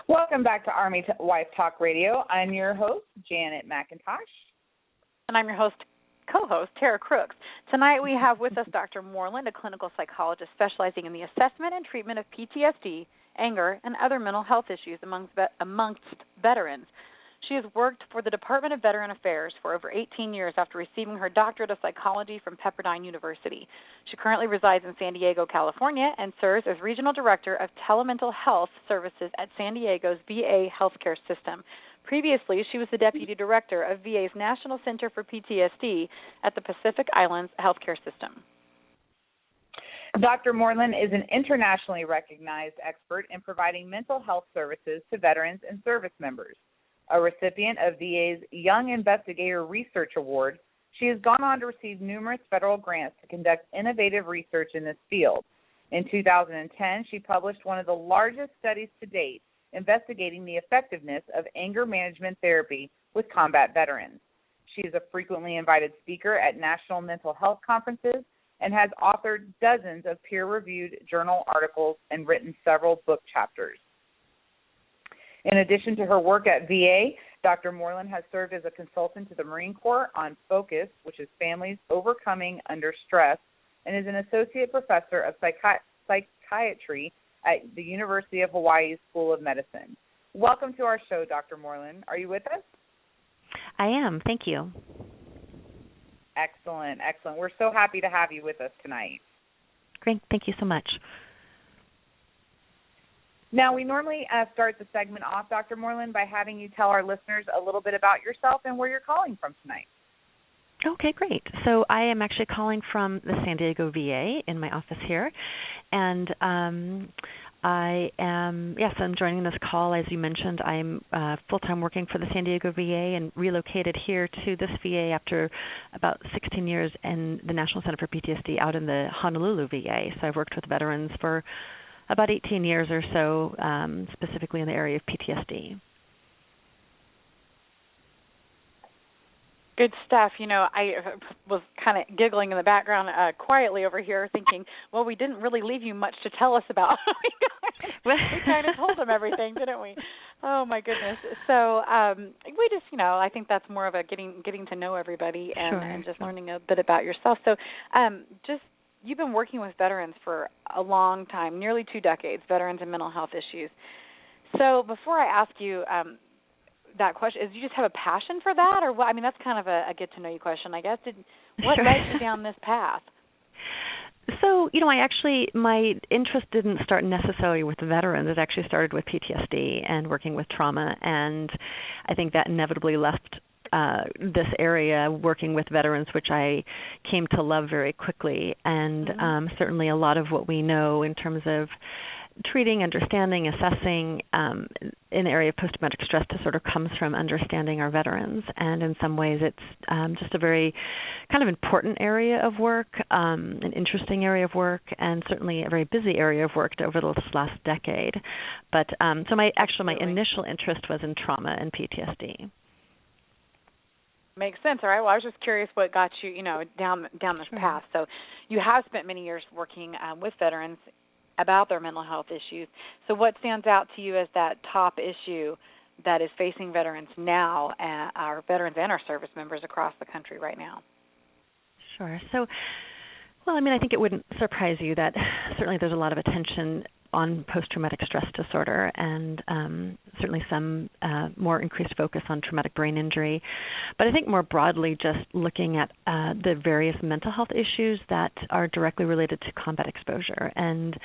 Welcome back to Army Wife Talk Radio. I'm your host, Janet McIntosh. And I'm your co-host, Tara Crooks. Tonight we have with us Dr. Morland, a clinical psychologist specializing in the assessment and treatment of PTSD, anger, and other mental health issues amongst veterans. She has worked for the Department of Veteran Affairs for over 18 years after receiving her doctorate of psychology from Pepperdine University. She currently resides in San Diego, California, and serves as Regional Director of Telemental Health Services at San Diego's VA Healthcare System. Previously, she was the Deputy Director of VA's National Center for PTSD at the Pacific Islands Healthcare System. Dr. Morland is an internationally recognized expert in providing mental health services to veterans and service members. A recipient of VA's Young Investigator Research Award, she has gone on to receive numerous federal grants to conduct innovative research in this field. In 2010, she published one of the largest studies to date investigating the effectiveness of anger management therapy with combat veterans. She is a frequently invited speaker at national mental health conferences and has authored dozens of peer-reviewed journal articles and written several book chapters. In addition to her work at VA, Dr. Morland has served as a consultant to the Marine Corps on FOCUS, which is Families Overcoming Under Stress, and is an associate professor of psychiatry at the University of Hawaii School of Medicine. Welcome to our show, Dr. Morland. Are you with us? I am. Thank you. Excellent, excellent. We're so happy to have you with us tonight. Great. Thank you so much. Now, we normally start the segment off, Dr. Morland, by having you tell our listeners a little bit about yourself and where you're calling from tonight. Okay, great. So I am actually calling from the San Diego VA in my office here, and I'm joining this call. As you mentioned, I'm full-time working for the San Diego VA and relocated here to this VA after about 16 years in the National Center for PTSD out in the Honolulu VA. So I've worked with veterans for about 18 years or so, specifically in the area of PTSD. Good stuff. You know, I was kind of giggling in the background quietly over here thinking, well, we didn't really leave you much to tell us about. We kind of told them everything, didn't we? Oh, my goodness. So we just, I think that's more of a getting to know everybody and just learning a bit about yourself. So you've been working with veterans for a long time, nearly 2 decades, veterans and mental health issues. So before I ask you that question, is you just have a passion for that, or what? I mean, that's kind of a get to know you question, I guess. What led you down this path? So, my interest didn't start necessarily with veterans. It actually started with PTSD and working with trauma, and I think that inevitably left this area working with veterans, which I came to love very quickly. And certainly a lot of what we know in terms of treating, understanding, assessing in the area of post-traumatic stress disorder comes from understanding our veterans. And in some ways it's just a very kind of important area of work, an interesting area of work, and certainly a very busy area of work over the last decade. But so my initial interest was in trauma and PTSD. Makes sense. All right. Well, I was just curious what got you, down this path. So you have spent many years working with veterans about their mental health issues. So what stands out to you as that top issue that is facing veterans now, our veterans and our service members across the country right now? Sure. So, I think it wouldn't surprise you that certainly there's a lot of attention on post-traumatic stress disorder and certainly some more increased focus on traumatic brain injury. But I think more broadly just looking at the various mental health issues that are directly related to combat exposure. And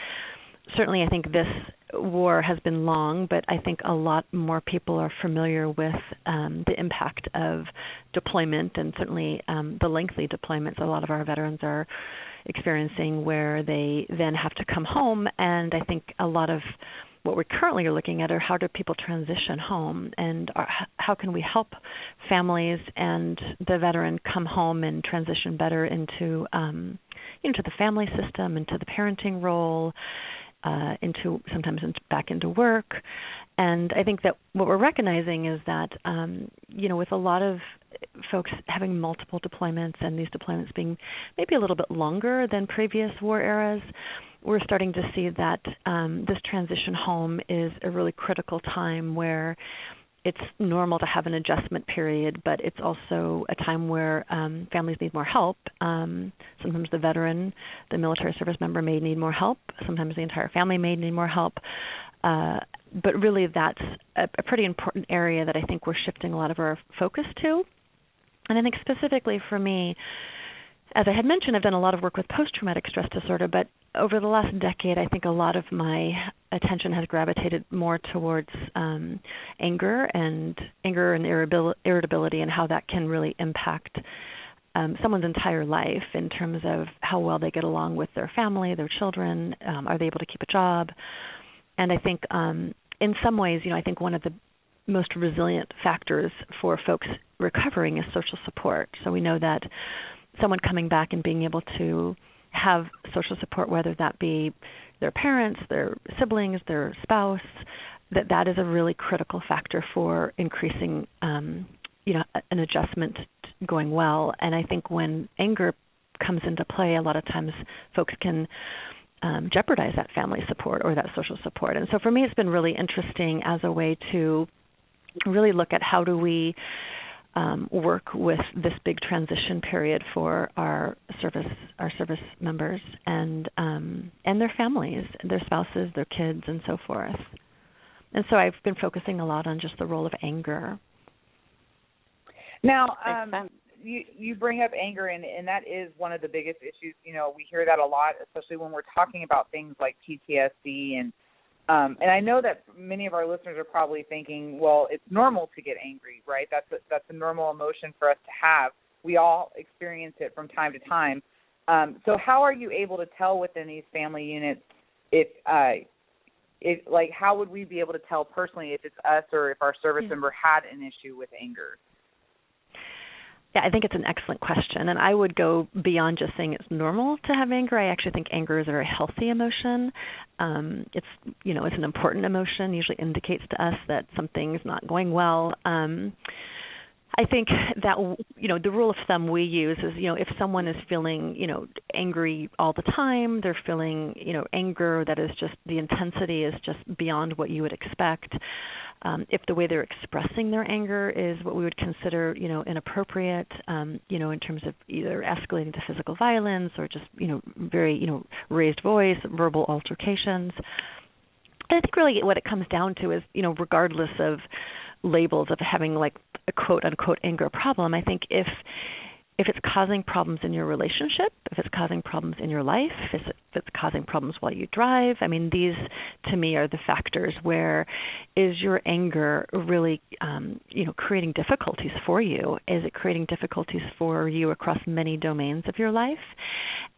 certainly I think this war has been long, but I think a lot more people are familiar with the impact of deployment and certainly the lengthy deployments a lot of our veterans are experiencing, where they then have to come home. And I think a lot of what we currently are looking at are how do people transition home, and how can we help families and the veteran come home and transition better into to the family system, into the parenting role, back into work. And I think that what we're recognizing is that, with a lot of folks having multiple deployments and these deployments being maybe a little bit longer than previous war eras, we're starting to see that this transition home is a really critical time where it's normal to have an adjustment period, but it's also a time where families need more help. Sometimes the veteran, the military service member may need more help. Sometimes the entire family may need more help. But really that's a pretty important area that I think we're shifting a lot of our focus to. And I think specifically for me, as I had mentioned, I've done a lot of work with post-traumatic stress disorder, but over the last decade, I think a lot of my attention has gravitated more towards anger and irritability, and how that can really impact someone's entire life in terms of how well they get along with their family, their children, are they able to keep a job? And I think in some ways, I think one of the most resilient factors for folks recovering is social support. So we know that someone coming back and being able to have social support, whether that be their parents, their siblings, their spouse, that is a really critical factor for increasing, an adjustment going well. And I think when anger comes into play, a lot of times folks can jeopardize that family support or that social support. And so for me, it's been really interesting as a way to really look at how do we work with this big transition period for our service members and their families, their spouses, their kids, and so forth. And so I've been focusing a lot on just the role of anger. Now, you bring up anger, and that is one of the biggest issues. We hear that a lot, especially when we're talking about things like PTSD. And I know that many of our listeners are probably thinking, well, it's normal to get angry, right? That's a normal emotion for us to have. We all experience it from time to time. So how are you able to tell within these family units how would we be able to tell personally if it's us or if our service member had an issue with anger? Yeah, I think it's an excellent question, and I would go beyond just saying it's normal to have anger. I actually think anger is a very healthy emotion. It's an important emotion. Usually indicates to us that something's not going well. I think that the rule of thumb we use is if someone is feeling angry all the time, they're feeling anger that is just the intensity is just beyond what you would expect. If the way they're expressing their anger is what we would consider, inappropriate, in terms of either escalating to physical violence or just, very, raised voice, verbal altercations. And I think really what it comes down to is, regardless of labels of having like a quote unquote anger problem, I think if it's causing problems in your relationship, if it's causing problems in your life, if it's causing problems while you drive, I mean, these to me are the factors where is your anger really, creating difficulties for you? Is it creating difficulties for you across many domains of your life?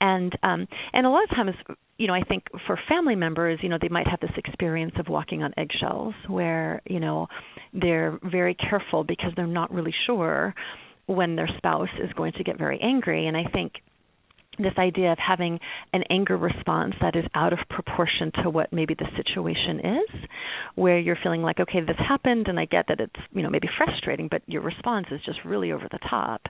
And a lot of times, I think for family members, they might have this experience of walking on eggshells where, they're very careful because they're not really sure when their spouse is going to get very angry. And I think this idea of having an anger response that is out of proportion to what maybe the situation is, where you're feeling like, okay, this happened and I get that it's, maybe frustrating, but your response is just really over the top.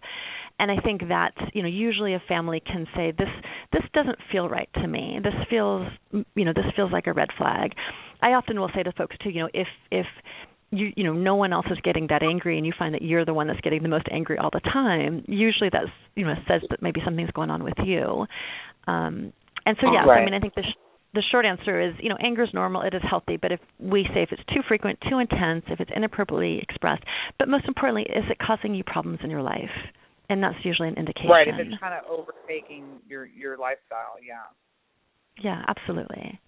And I think that, usually a family can say, this doesn't feel right to me. This feels like a red flag. I often will say to folks too, if no one else is getting that angry and you find that you're the one that's getting the most angry all the time, usually that's, says that maybe something's going on with you. And so, yes, right. I think the short answer is, anger is normal, it is healthy, but if it's too frequent, too intense, if it's inappropriately expressed, but most importantly, is it causing you problems in your life? And that's usually an indication. Right, if it's kind of overtaking your lifestyle, yeah. Yeah, absolutely.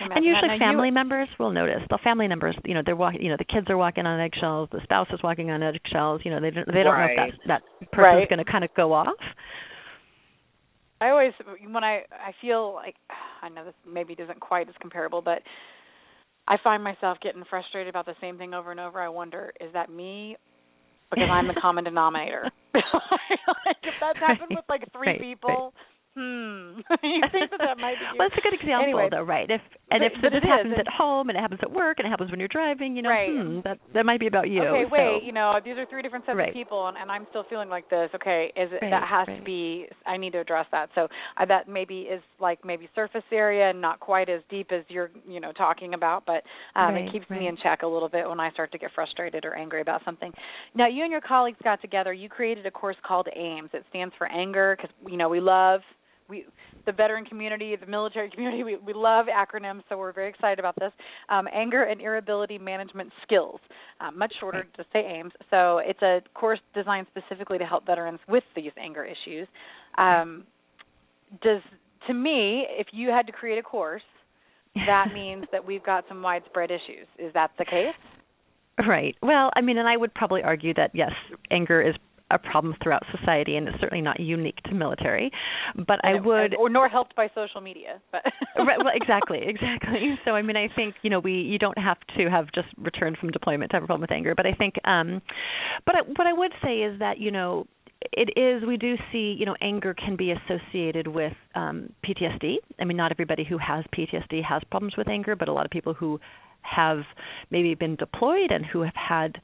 And usually family members will notice. The family members, they're walking. The kids are walking on eggshells. The spouse is walking on eggshells. They don't know if that person's going to kind of go off. I always, when I feel like, I know this maybe isn't quite as comparable, but I find myself getting frustrated about the same thing over and over. I wonder, is that me? Because I'm the common denominator. If that's happened with like three people. You think that might be you. Well, it's a good example, anyway, though, right? If this happens at home and it happens at work and it happens when you're driving, right. That might be about you. Okay, wait, so. These are three different sets right. of people, and I'm still feeling like this. Okay, right. that has to be? I need to address that. So that maybe is like maybe surface area and not quite as deep as you're talking about, but it keeps me in check a little bit when I start to get frustrated or angry about something. Now, you and your colleagues got together. You created a course called AIMS. It stands for anger because we love. The veteran community, the military community, we love acronyms, so we're very excited about this. Anger and Irritability Management Skills, much shorter to say AIMS. So it's a course designed specifically to help veterans with these anger issues. To me, if you had to create a course, that means that we've got some widespread issues. Is that the case? Right. Well, and I would probably argue that, yes, anger is a problem throughout society, and it's certainly not unique to military. But I would, or nor helped by social media. But right, well, exactly. So I mean, I think you don't have to have just returned from deployment to have a problem with anger. But I think, what I would say is that we do see anger can be associated with PTSD. I mean, not everybody who has PTSD has problems with anger, but a lot of people who have maybe been deployed and who have had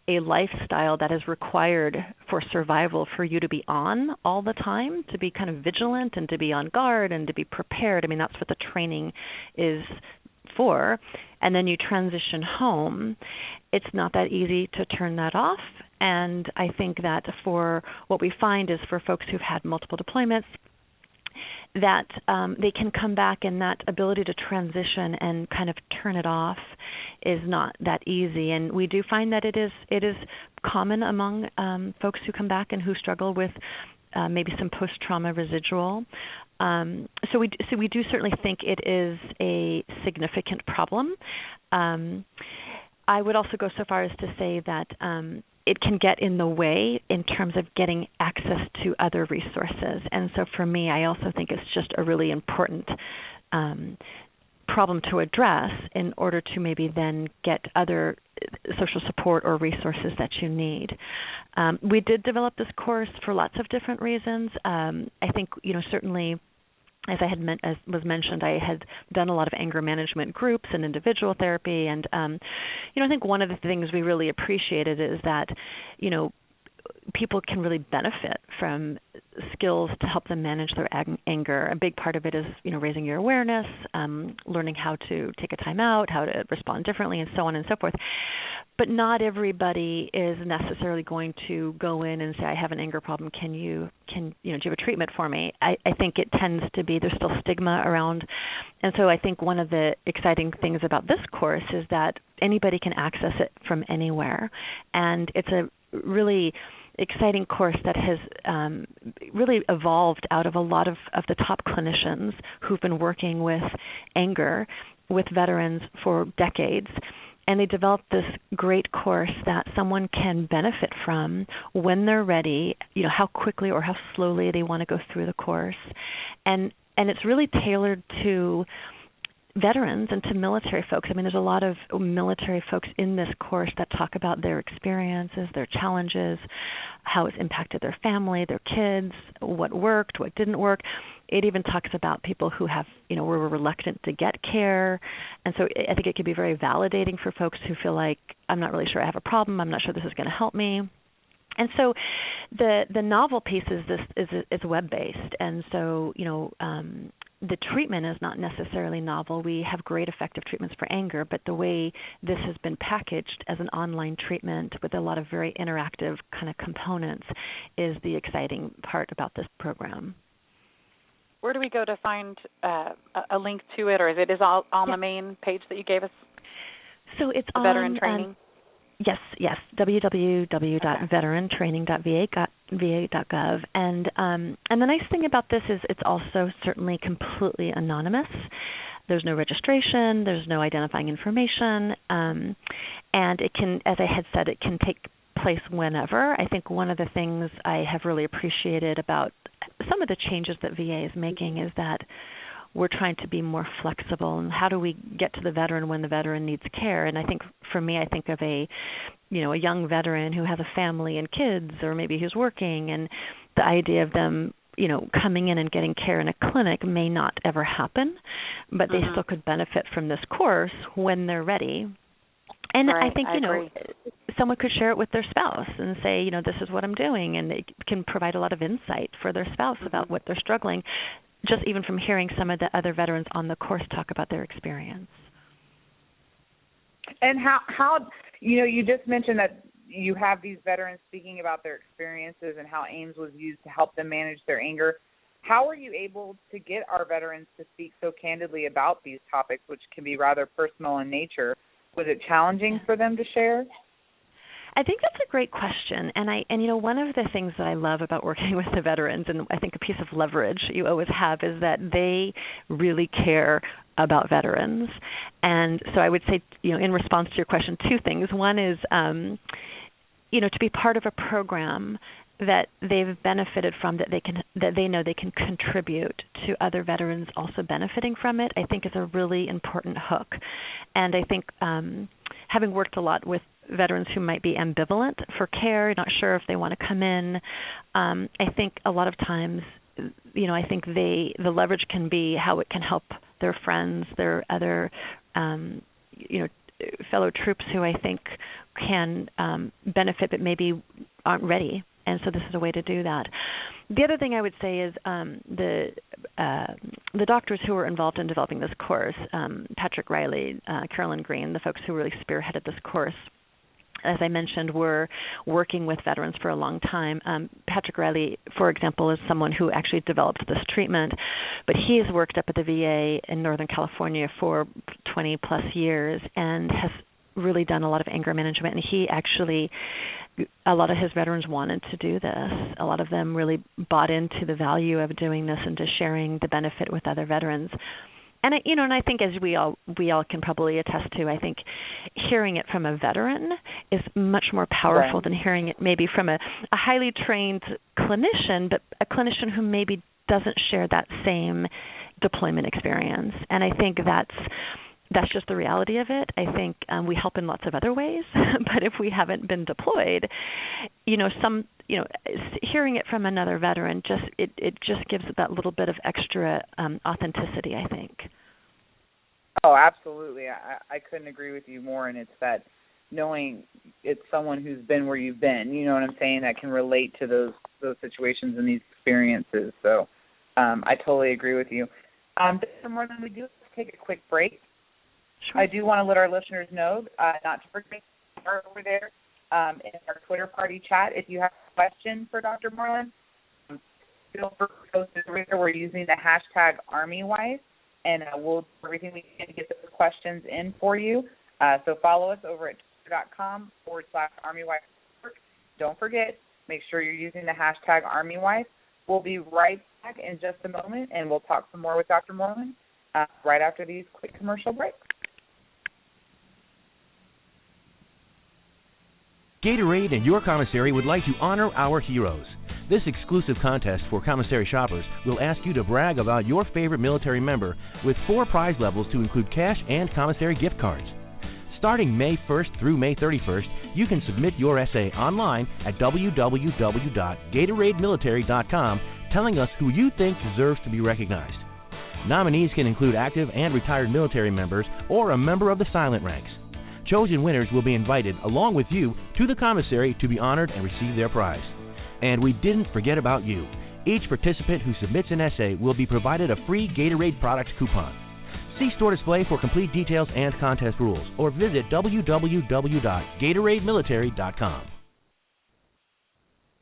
a lifestyle that is required for survival for you to be on all the time, to be kind of vigilant and to be on guard and to be prepared. I mean, that's what the training is for. And then you transition home. It's not that easy to turn that off. And I think that for what we find is for folks who've had multiple deployments, that they can come back, and that ability to transition and kind of turn it off is not that easy. And we do find that it is common among folks who come back and who struggle with maybe some post-trauma residual. So we do certainly think it is a significant problem. I would also go so far as to say that it can get in the way in terms of getting access to other resources. And so for me, I also think it's just a really important problem to address in order to maybe then get other social support or resources that you need. We did develop this course for lots of different reasons. I think, certainly, as was mentioned, I had done a lot of anger management groups and individual therapy, and I think one of the things we really appreciated is that people can really benefit from skills to help them manage their anger. A big part of it is raising your awareness, learning how to take a time out, how to respond differently, and so on and so forth. But not everybody is necessarily going to go in and say, I have an anger problem, do you have a treatment for me? I think it tends to be, there's still stigma around. And so I think one of the exciting things about this course is that anybody can access it from anywhere. And it's a really exciting course that has really evolved out of a lot of the top clinicians who've been working with anger with veterans for decades. And they developed this great course that someone can benefit from when they're ready, how quickly or how slowly they want to go through the course. And it's really tailored to veterans and to military folks. I mean, there's a lot of military folks in this course that talk about their experiences, their challenges, how it's impacted their family, their kids, what worked, what didn't work. It even talks about people who have, were reluctant to get care. And so I think it can be very validating for folks who feel like, I'm not really sure I have a problem, I'm not sure this is going to help me. And so the novel piece is web-based. And so, the treatment is not necessarily novel. We have great effective treatments for anger, but the way this has been packaged as an online treatment with a lot of very interactive kind of components is the exciting part about this program. Where do we go to find a link to it, or is it all on the main page that you gave us? So it's the veteran training. Yes, www.veterantraining.va.gov. And the nice thing about this is it's also certainly completely anonymous. There's no registration, there's no identifying information, and it can, as I had said, it can take place whenever. I think one of the things I have really appreciated about some of the changes that VA is making is that we're trying to be more flexible, and how do we get to the veteran when the veteran needs care? And I think for me, I think of a young veteran who has a family and kids, or maybe who's working, and the idea of them, coming in and getting care in a clinic may not ever happen, but they still could benefit from this course when they're ready. And right, I think, someone could share it with their spouse and say, this is what I'm doing, and it can provide a lot of insight for their spouse about what they're struggling, just even from hearing some of the other veterans on the course talk about their experience. And how you just mentioned that you have these veterans speaking about their experiences and how AIMS was used to help them manage their anger. How are you able to get our veterans to speak so candidly about these topics, which can be rather personal in nature? Was it challenging for them to share? I think that's a great question, and one of the things that I love about working with the veterans, and I think a piece of leverage you always have, is that they really care about veterans. And so I would say, in response to your question, two things. One is, to be part of a program that they've benefited from, that they know they can contribute to other veterans also benefiting from it, I think is a really important hook. And I think having worked a lot with veterans who might be ambivalent for care, not sure if they want to come in, I think a lot of times, I think the leverage can be how it can help their friends, their other, fellow troops who I think can benefit but maybe aren't ready. And so this is a way to do that. The other thing I would say is the doctors who were involved in developing this course, Patrick Riley, Carolyn Green, the folks who really spearheaded this course, as I mentioned, were working with veterans for a long time. Patrick Riley, for example, is someone who actually developed this treatment, but he has worked up at the VA in Northern California for 20-plus years and has really done a lot of anger management. And he actually, a lot of his veterans wanted to do this. A lot of them really bought into the value of doing this and to sharing the benefit with other veterans. And I think, as we all can probably attest to, I think hearing it from a veteran is much more powerful than hearing it maybe from a highly trained clinician, but a clinician who maybe doesn't share that same deployment experience. And I think that's just the reality of it. I think we help in lots of other ways, but if we haven't been deployed, hearing it from another veteran it just gives it that little bit of extra authenticity, I think. Oh, absolutely. I couldn't agree with you more, and it's that knowing it's someone who's been where you've been, you know what I'm saying, that can relate to those situations and these experiences. So I totally agree with you. Dr. Morland, we do have to take a quick break. Sure. I do want to let our listeners know not to forget over there in our Twitter party chat. If you have a question for Dr. Morland, feel free to post it over there. We're using the hashtag ArmyWife, and we'll do everything we can to get those questions in for you. So follow us over at twitter.com/ArmyWife. Don't forget, make sure you're using the hashtag ArmyWife. We'll be right back in just a moment, and we'll talk some more with Dr. Morland right after these quick commercial breaks. Gatorade and your commissary would like to honor our heroes. This exclusive contest for commissary shoppers will ask you to brag about your favorite military member with 4 prize levels to include cash and commissary gift cards. Starting May 1st through May 31st, you can submit your essay online at www.gatorademilitary.com telling us who you think deserves to be recognized. Nominees can include active and retired military members or a member of the silent ranks. Chosen winners will be invited, along with you, to the commissary to be honored and receive their prize. And we didn't forget about you. Each participant who submits an essay will be provided a free Gatorade products coupon. See store display for complete details and contest rules, or visit www.gatorademilitary.com.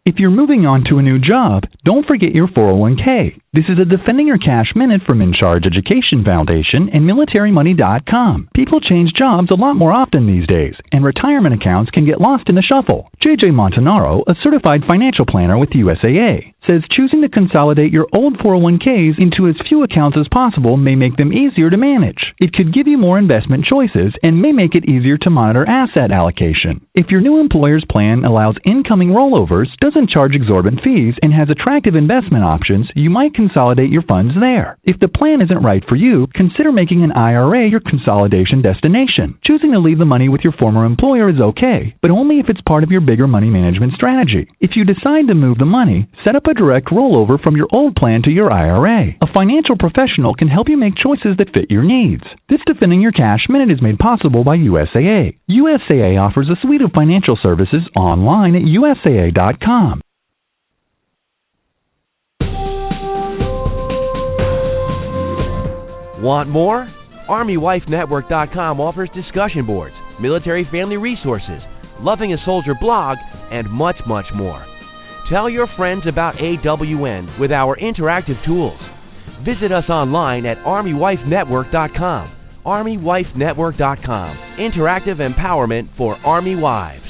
If you're moving on to a new job, don't forget your 401k. This is a Defending Your Cash Minute from In Charge Education Foundation and MilitaryMoney.com. People change jobs a lot more often these days, and retirement accounts can get lost in the shuffle. J.J. Montanaro, a certified financial planner with USAA, says choosing to consolidate your old 401ks into as few accounts as possible may make them easier to manage. It could give you more investment choices and may make it easier to monitor asset allocation. If your new employer's plan allows incoming rollovers, doesn't charge exorbitant fees, and has attractive investment options, you might consolidate your funds there. If the plan isn't right for you, consider making an IRA your consolidation destination. Choosing to leave the money with your former employer is okay, but only if it's part of your bigger money management strategy. If you decide to move the money, set up a direct rollover from your old plan to your IRA. A financial professional can help you make choices that fit your needs. This Defending Your Cash Minute is made possible by USAA. USAA offers a suite of financial services online at USAA.com. Want more? ArmyWifeNetwork.com offers discussion boards, military family resources, Loving a Soldier blog, and much, much more. Tell your friends about AWN with our interactive tools. Visit us online at ArmyWifeNetwork.com. ArmyWifeNetwork.com. Interactive empowerment for Army wives.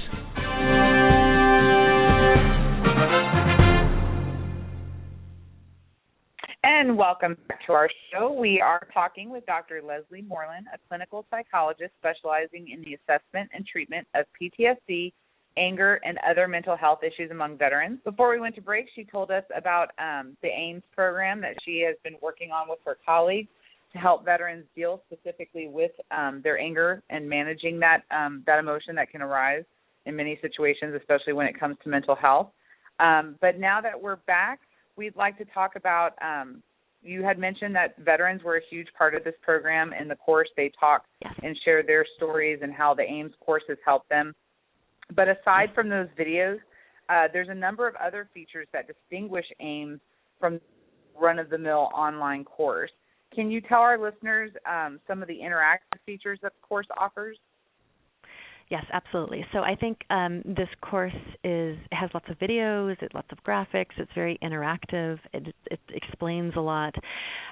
And welcome back to our show. We are talking with Dr. Leslie Morland, a clinical psychologist specializing in the assessment and treatment of PTSD anger, and other mental health issues among veterans. Before we went to break, she told us about the AIMS program that she has been working on with her colleagues to help veterans deal specifically with their anger and managing that emotion that can arise in many situations, especially when it comes to mental health. But now that we're back, we'd like to talk about, you had mentioned that veterans were a huge part of this program. In the course, they talk and share their stories and how the AIMS course has helped them. But aside from those videos, there's a number of other features that distinguish AIMS from run-of-the-mill online course. Can you tell our listeners some of the interactive features that the course offers? Yes, absolutely. So I think this course has lots of videos, lots of graphics. It's very interactive. It explains a lot.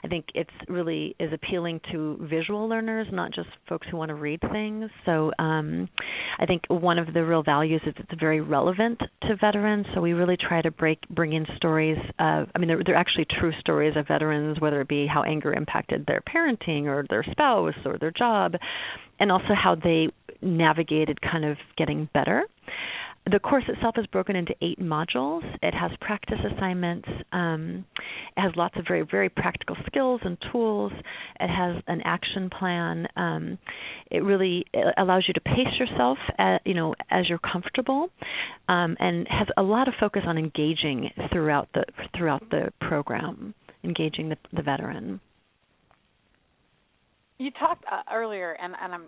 I think it's really is appealing to visual learners, not just folks who want to read things. So I think one of the real values is it's very relevant to veterans. So we really try to bring in stories of, they're actually true stories of veterans, whether it be how anger impacted their parenting or their spouse or their job, and also how they navigated kind of getting better. The course itself is broken into 8 modules. It has practice assignments. It has lots of very, very practical skills and tools. It has an action plan. It really allows you to pace yourself, as you're comfortable, and has a lot of focus on engaging throughout the program, engaging the veteran. You talked earlier, and I'm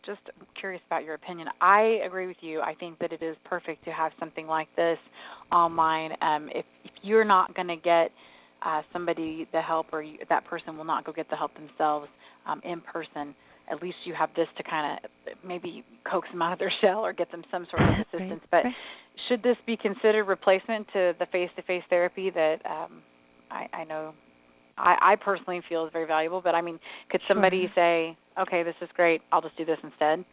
just curious about your opinion. I agree with you. I think that it is perfect to have something like this online. If you're not going to get somebody the help, or that person will not go get the help themselves in person, at least you have this to kind of maybe coax them out of their shell or get them some sort of assistance. But should this be considered replacement to the face-to-face therapy that I know I personally feel is very valuable? But, could somebody say, okay, this is great, I'll just do this instead?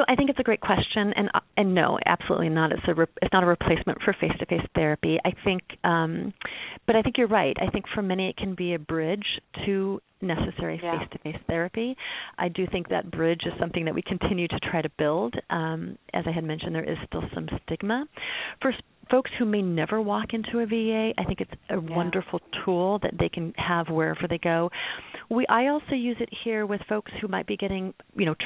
I think it's a great question, and no, absolutely not. It's not a replacement for face-to-face therapy. I think, but I think you're right. I think for many it can be a bridge to necessary face-to-face therapy. I do think that bridge is something that we continue to try to build. As I had mentioned, there is still some stigma. For folks who may never walk into a VA, I think it's a wonderful tool that they can have wherever they go. I also use it here with folks who might be getting,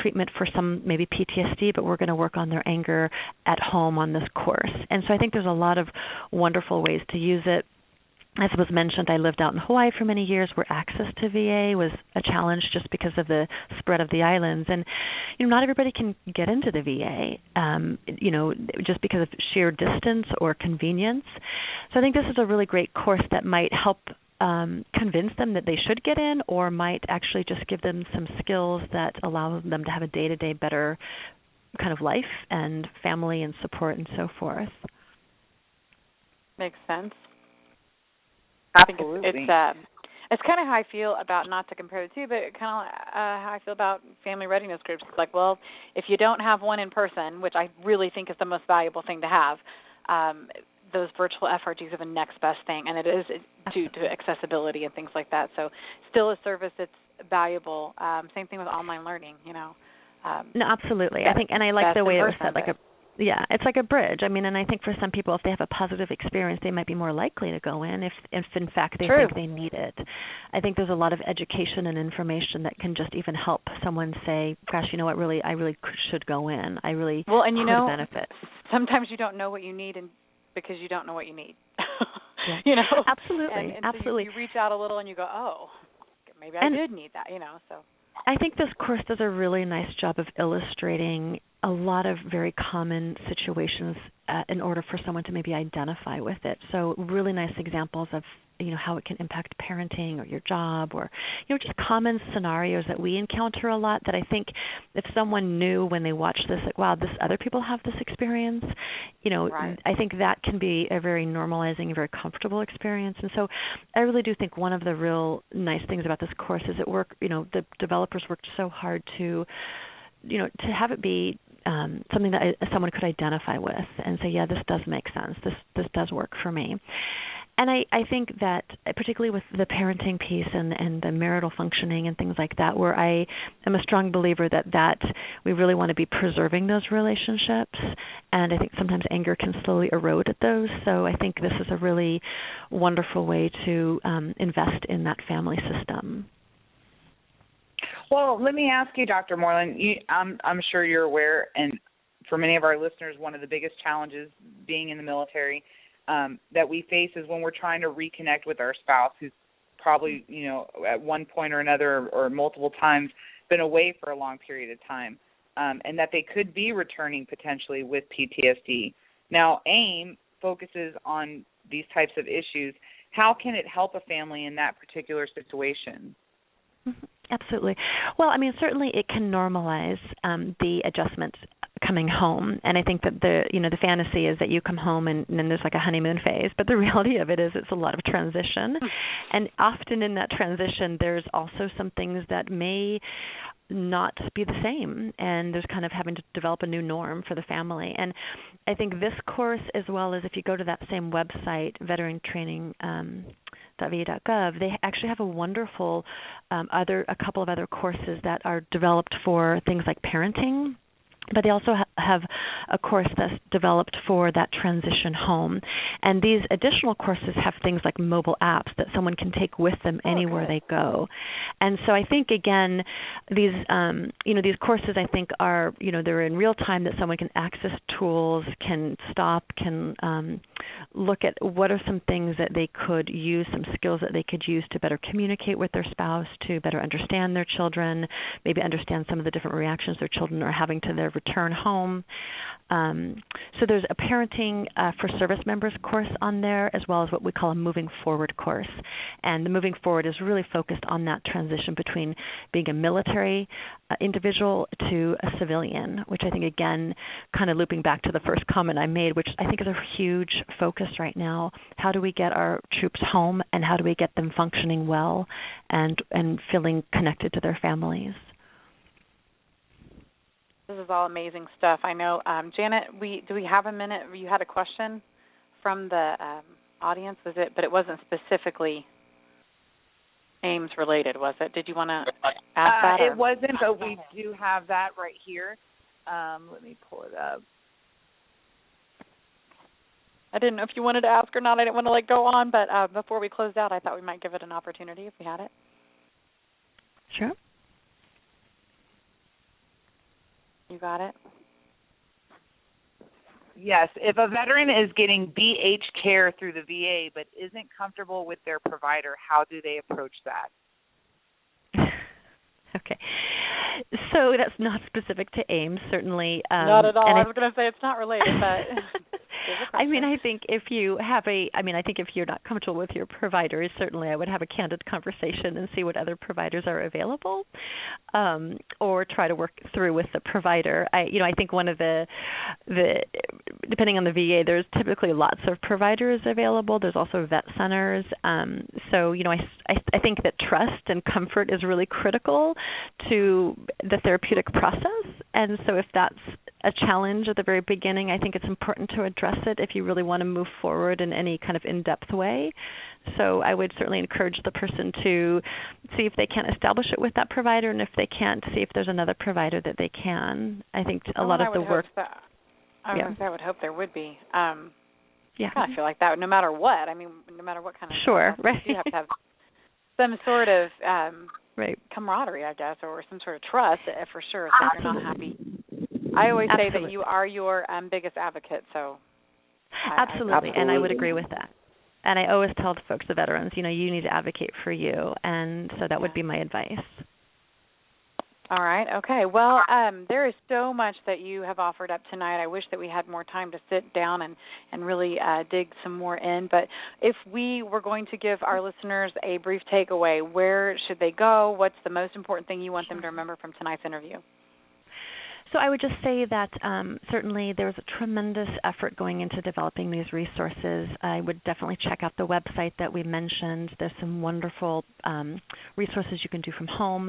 treatment for some maybe PTSD, but we're going to work on their anger at home on this course. And so I think there's a lot of wonderful ways to use it. As was mentioned, I lived out in Hawaii for many years where access to VA was a challenge just because of the spread of the islands. And, not everybody can get into the VA, just because of sheer distance or convenience. So I think this is a really great course that might help convince them that they should get in, or might actually just give them some skills that allow them to have a day-to-day better kind of life and family and support and so forth. Makes sense. Absolutely. I think it's kind of how I feel about, not to compare the two, but kind of how I feel about family readiness groups. It's like, well, if you don't have one in person, which I really think is the most valuable thing to have, those virtual FRGs are the next best thing, and it is due to accessibility and things like that. So still a service that's valuable. Same thing with online learning, No, absolutely. I think, and I like the way it was said, it's like a bridge. And I think for some people, if they have a positive experience, they might be more likely to go in if in fact they think they need it. I think there's a lot of education and information that can just even help someone say, gosh, you know what, I really should go in. I really could benefit. Sometimes you don't know what you need because you don't know what you need. Absolutely. And absolutely. So you reach out a little and you go, oh, maybe I did need that, so. I think this course does a really nice job of illustrating a lot of very common situations in order for someone to maybe identify with it. So really nice examples of, how it can impact parenting or your job, or, just common scenarios that we encounter a lot that I think if someone knew when they watched this, like, wow, other people have this experience, I think that can be a very normalizing, very comfortable experience. And so I really do think one of the real nice things about this course is the developers worked so hard to have it be something that someone could identify with and say, yeah, this does make sense. This does work for me. And I think that particularly with the parenting piece and the marital functioning and things like that, where I am a strong believer that we really want to be preserving those relationships, and I think sometimes anger can slowly erode at those. So I think this is a really wonderful way to invest in that family system. Well, let me ask you, Dr. Morland, I'm sure you're aware, and for many of our listeners, one of the biggest challenges being in the military that we face is when we're trying to reconnect with our spouse who's probably, at one point or another or multiple times been away for a long period of time, and that they could be returning potentially with PTSD. Now, AIM focuses on these types of issues. How can it help a family in that particular situation? Absolutely. Well, I mean, certainly it can normalize the adjustment coming home, and I think that the fantasy is that you come home and then there's like a honeymoon phase, but the reality of it is it's a lot of transition, and often in that transition there's also some things that may not be the same, and there's kind of having to develop a new norm for the family. And I think this course, as well as if you go to that same website, veterantraining.va.gov, they actually have a wonderful a couple of other courses that are developed for things like parenting, but they also have a course that's developed for that transition home. And these additional courses have things like mobile apps that someone can take with them anywhere they go. And so I think, again, these courses, I think, are, they're in real time, that someone can access tools, can stop, can look at what are some things that they could use, some skills that they could use to better communicate with their spouse, to better understand their children, maybe understand some of the different reactions their children are having to their return home. So there's a parenting for service members course on there, as well as what we call a moving forward course. And the moving forward is really focused on that transition between being a military individual to a civilian, which I think, again, kind of looping back to the first comment I made, which I think is a huge focus right now. How do we get our troops home, and how do we get them functioning well and feeling connected to their families? This is all amazing stuff. I know, Janet, do we have a minute? You had a question from the audience, was it? But it wasn't specifically Ames related, was it? Did you want to ask that? It wasn't, but we do have that right here. Let me pull it up. I didn't know if you wanted to ask or not. I didn't want to go on, but before we closed out, I thought we might give it an opportunity if we had it. Sure. You got it? Yes. If a veteran is getting BH care through the VA but isn't comfortable with their provider, how do they approach that? Okay. So that's not specific to AIMS, certainly. Not at all. I was going to say it's not related, but... I think if you have I think if you're not comfortable with your providers, certainly I would have a candid conversation and see what other providers are available, or try to work through with the provider. I think one of the depending on the VA, there's typically lots of providers available. There's also vet centers. So I think that trust and comfort is really critical to the therapeutic process. And so if that's a challenge at the very beginning, I think it's important to address it if you really want to move forward in any kind of in-depth way. So I would certainly encourage the person to see if they can establish it with that provider, and if they can't, see if there's another provider that they can. I think a lot of the work... I would hope there would be. Yeah. I feel like that no matter what. I mean, no matter what kind of... Sure, right. You have to have some sort of right. camaraderie, I guess, or some sort of trust, for sure, so if you're not happy. I always say that you are your biggest advocate, so... Absolutely, and I would agree with that. And I always tell the folks, the veterans, you need to advocate for you, and so that would be my advice. All right, okay. Well, there is so much that you have offered up tonight. I wish that we had more time to sit down and really dig some more in. But if we were going to give our listeners a brief takeaway, where should they go? What's the most important thing you want them to remember from tonight's interview? So I would just say that certainly there was a tremendous effort going into developing these resources. I would definitely check out the website that we mentioned. There's some wonderful resources you can do from home.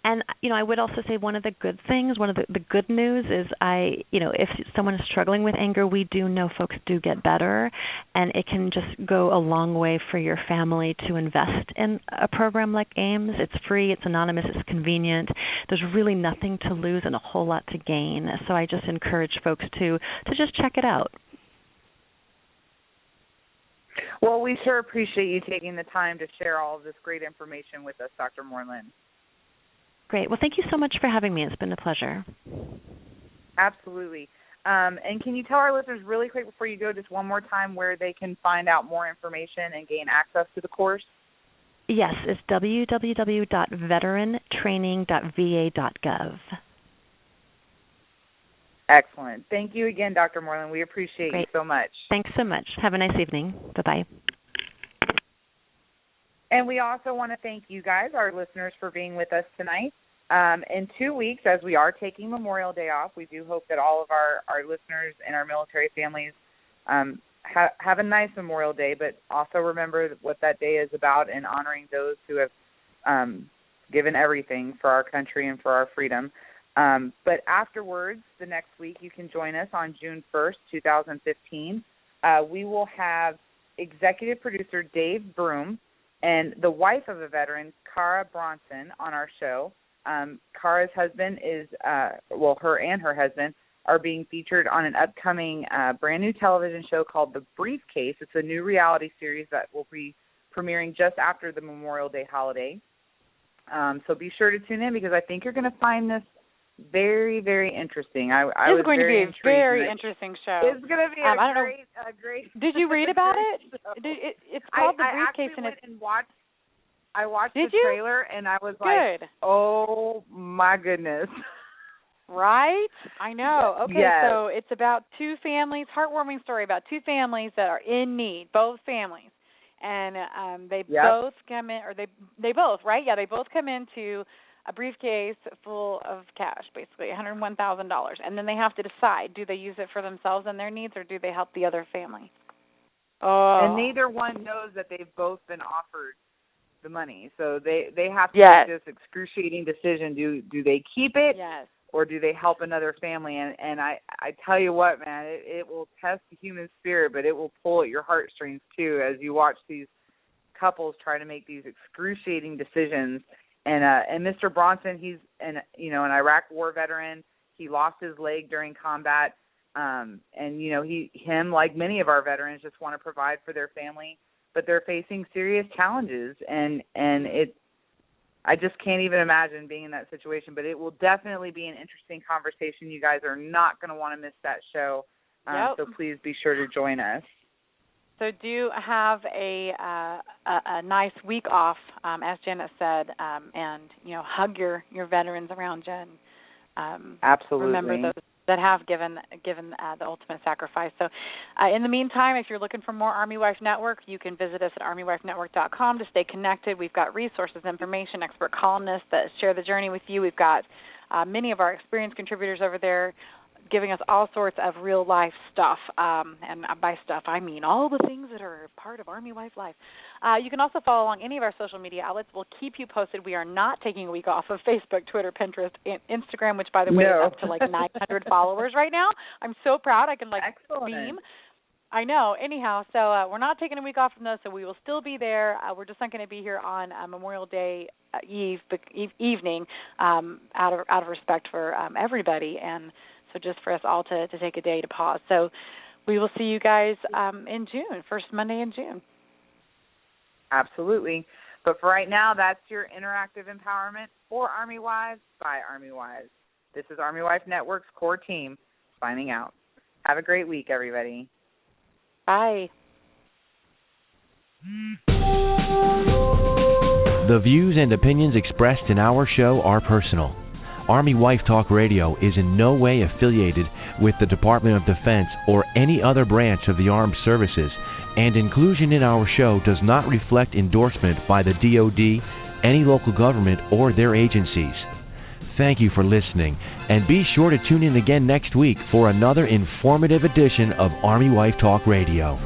And, I would also say one of the good things, one of the good news is if someone is struggling with anger, we do know folks do get better, and it can just go a long way for your family to invest in a program like AIMS. It's free, it's anonymous, it's convenient. There's really nothing to lose and a whole lot to gain. So I just encourage folks to just check it out. Well, we sure appreciate you taking the time to share all of this great information with us, Dr. Morland. Great. Well, thank you so much for having me. It's been a pleasure. Absolutely. And can you tell our listeners really quick before you go just one more time where they can find out more information and gain access to the course? Yes, it's www.veterantraining.va.gov. Excellent. Thank you again, Dr. Morland. We appreciate you so much. Thanks so much. Have a nice evening. Bye-bye. And we also want to thank you guys, our listeners, for being with us tonight. In 2 weeks, as we are taking Memorial Day off, we do hope that all of our listeners and our military families have a nice Memorial Day, but also remember what that day is about and honoring those who have given everything for our country and for our freedom. But afterwards, the next week, you can join us on June 1st, 2015. We will have executive producer Dave Broom and the wife of a veteran, Cara Bronson, on our show. Cara's husband is, her and her husband are being featured on an upcoming brand new television show called The Briefcase. It's a new reality series that will be premiering just after the Memorial Day holiday. So be sure to tune in because I think you're going to find this very, very interesting. It's going to be a very interesting show. It's going to be a great. Did you read about it? It's called The Briefcase, I watched the trailer and I was like, "Oh my goodness!" Right? I know. Okay, yes. So it's about two families. Heartwarming story about two families that are in need. Both families, and they both come in, or they both, right? Yeah, they both come into a briefcase full of cash, basically $101,000, and then they have to decide: do they use it for themselves and their needs, or do they help the other family? Oh. And neither one knows that they've both been offered the money, so they have to make this excruciating decision: do they keep it, or do they help another family? And I tell you what, man, it will test the human spirit, but it will pull at your heartstrings too as you watch these couples try to make these excruciating decisions. And Mr. Bronson, he's an Iraq War veteran. He lost his leg during combat, and him like many of our veterans just want to provide for their family, but they're facing serious challenges, and I just can't even imagine being in that situation. But it will definitely be an interesting conversation. You guys are not going to want to miss that show, so please be sure to join us. So do have a nice week off, as Jenna said, and hug your veterans around you. Absolutely. Remember those that have given the ultimate sacrifice. So in the meantime, if you're looking for more Army Wife Network, you can visit us at armywifenetwork.com to stay connected. We've got resources, information, expert columnists that share the journey with you. We've got many of our experienced contributors over there giving us all sorts of real-life stuff. And by stuff, I mean all the things that are part of Army Wife life. You can also follow along any of our social media outlets. We'll keep you posted. We are not taking a week off of Facebook, Twitter, Pinterest, and Instagram, which, by the way, is up to like 900 followers right now. I'm so proud. I can beam. I know. Anyhow, so we're not taking a week off from those, so we will still be there. We're just not going to be here on Memorial Day evening out of respect for everybody, and so just for us all to take a day to pause. So we will see you guys in June, first Monday in June. Absolutely. But for right now, that's your interactive empowerment for Army Wives by Army Wives. This is Army Wife Network's core team signing out. Have a great week, everybody. Bye. The views and opinions expressed in our show are personal. Army Wife Talk Radio is in no way affiliated with the Department of Defense or any other branch of the armed services, and inclusion in our show does not reflect endorsement by the DoD, any local government, or their agencies. Thank you for listening, and be sure to tune in again next week for another informative edition of Army Wife Talk Radio.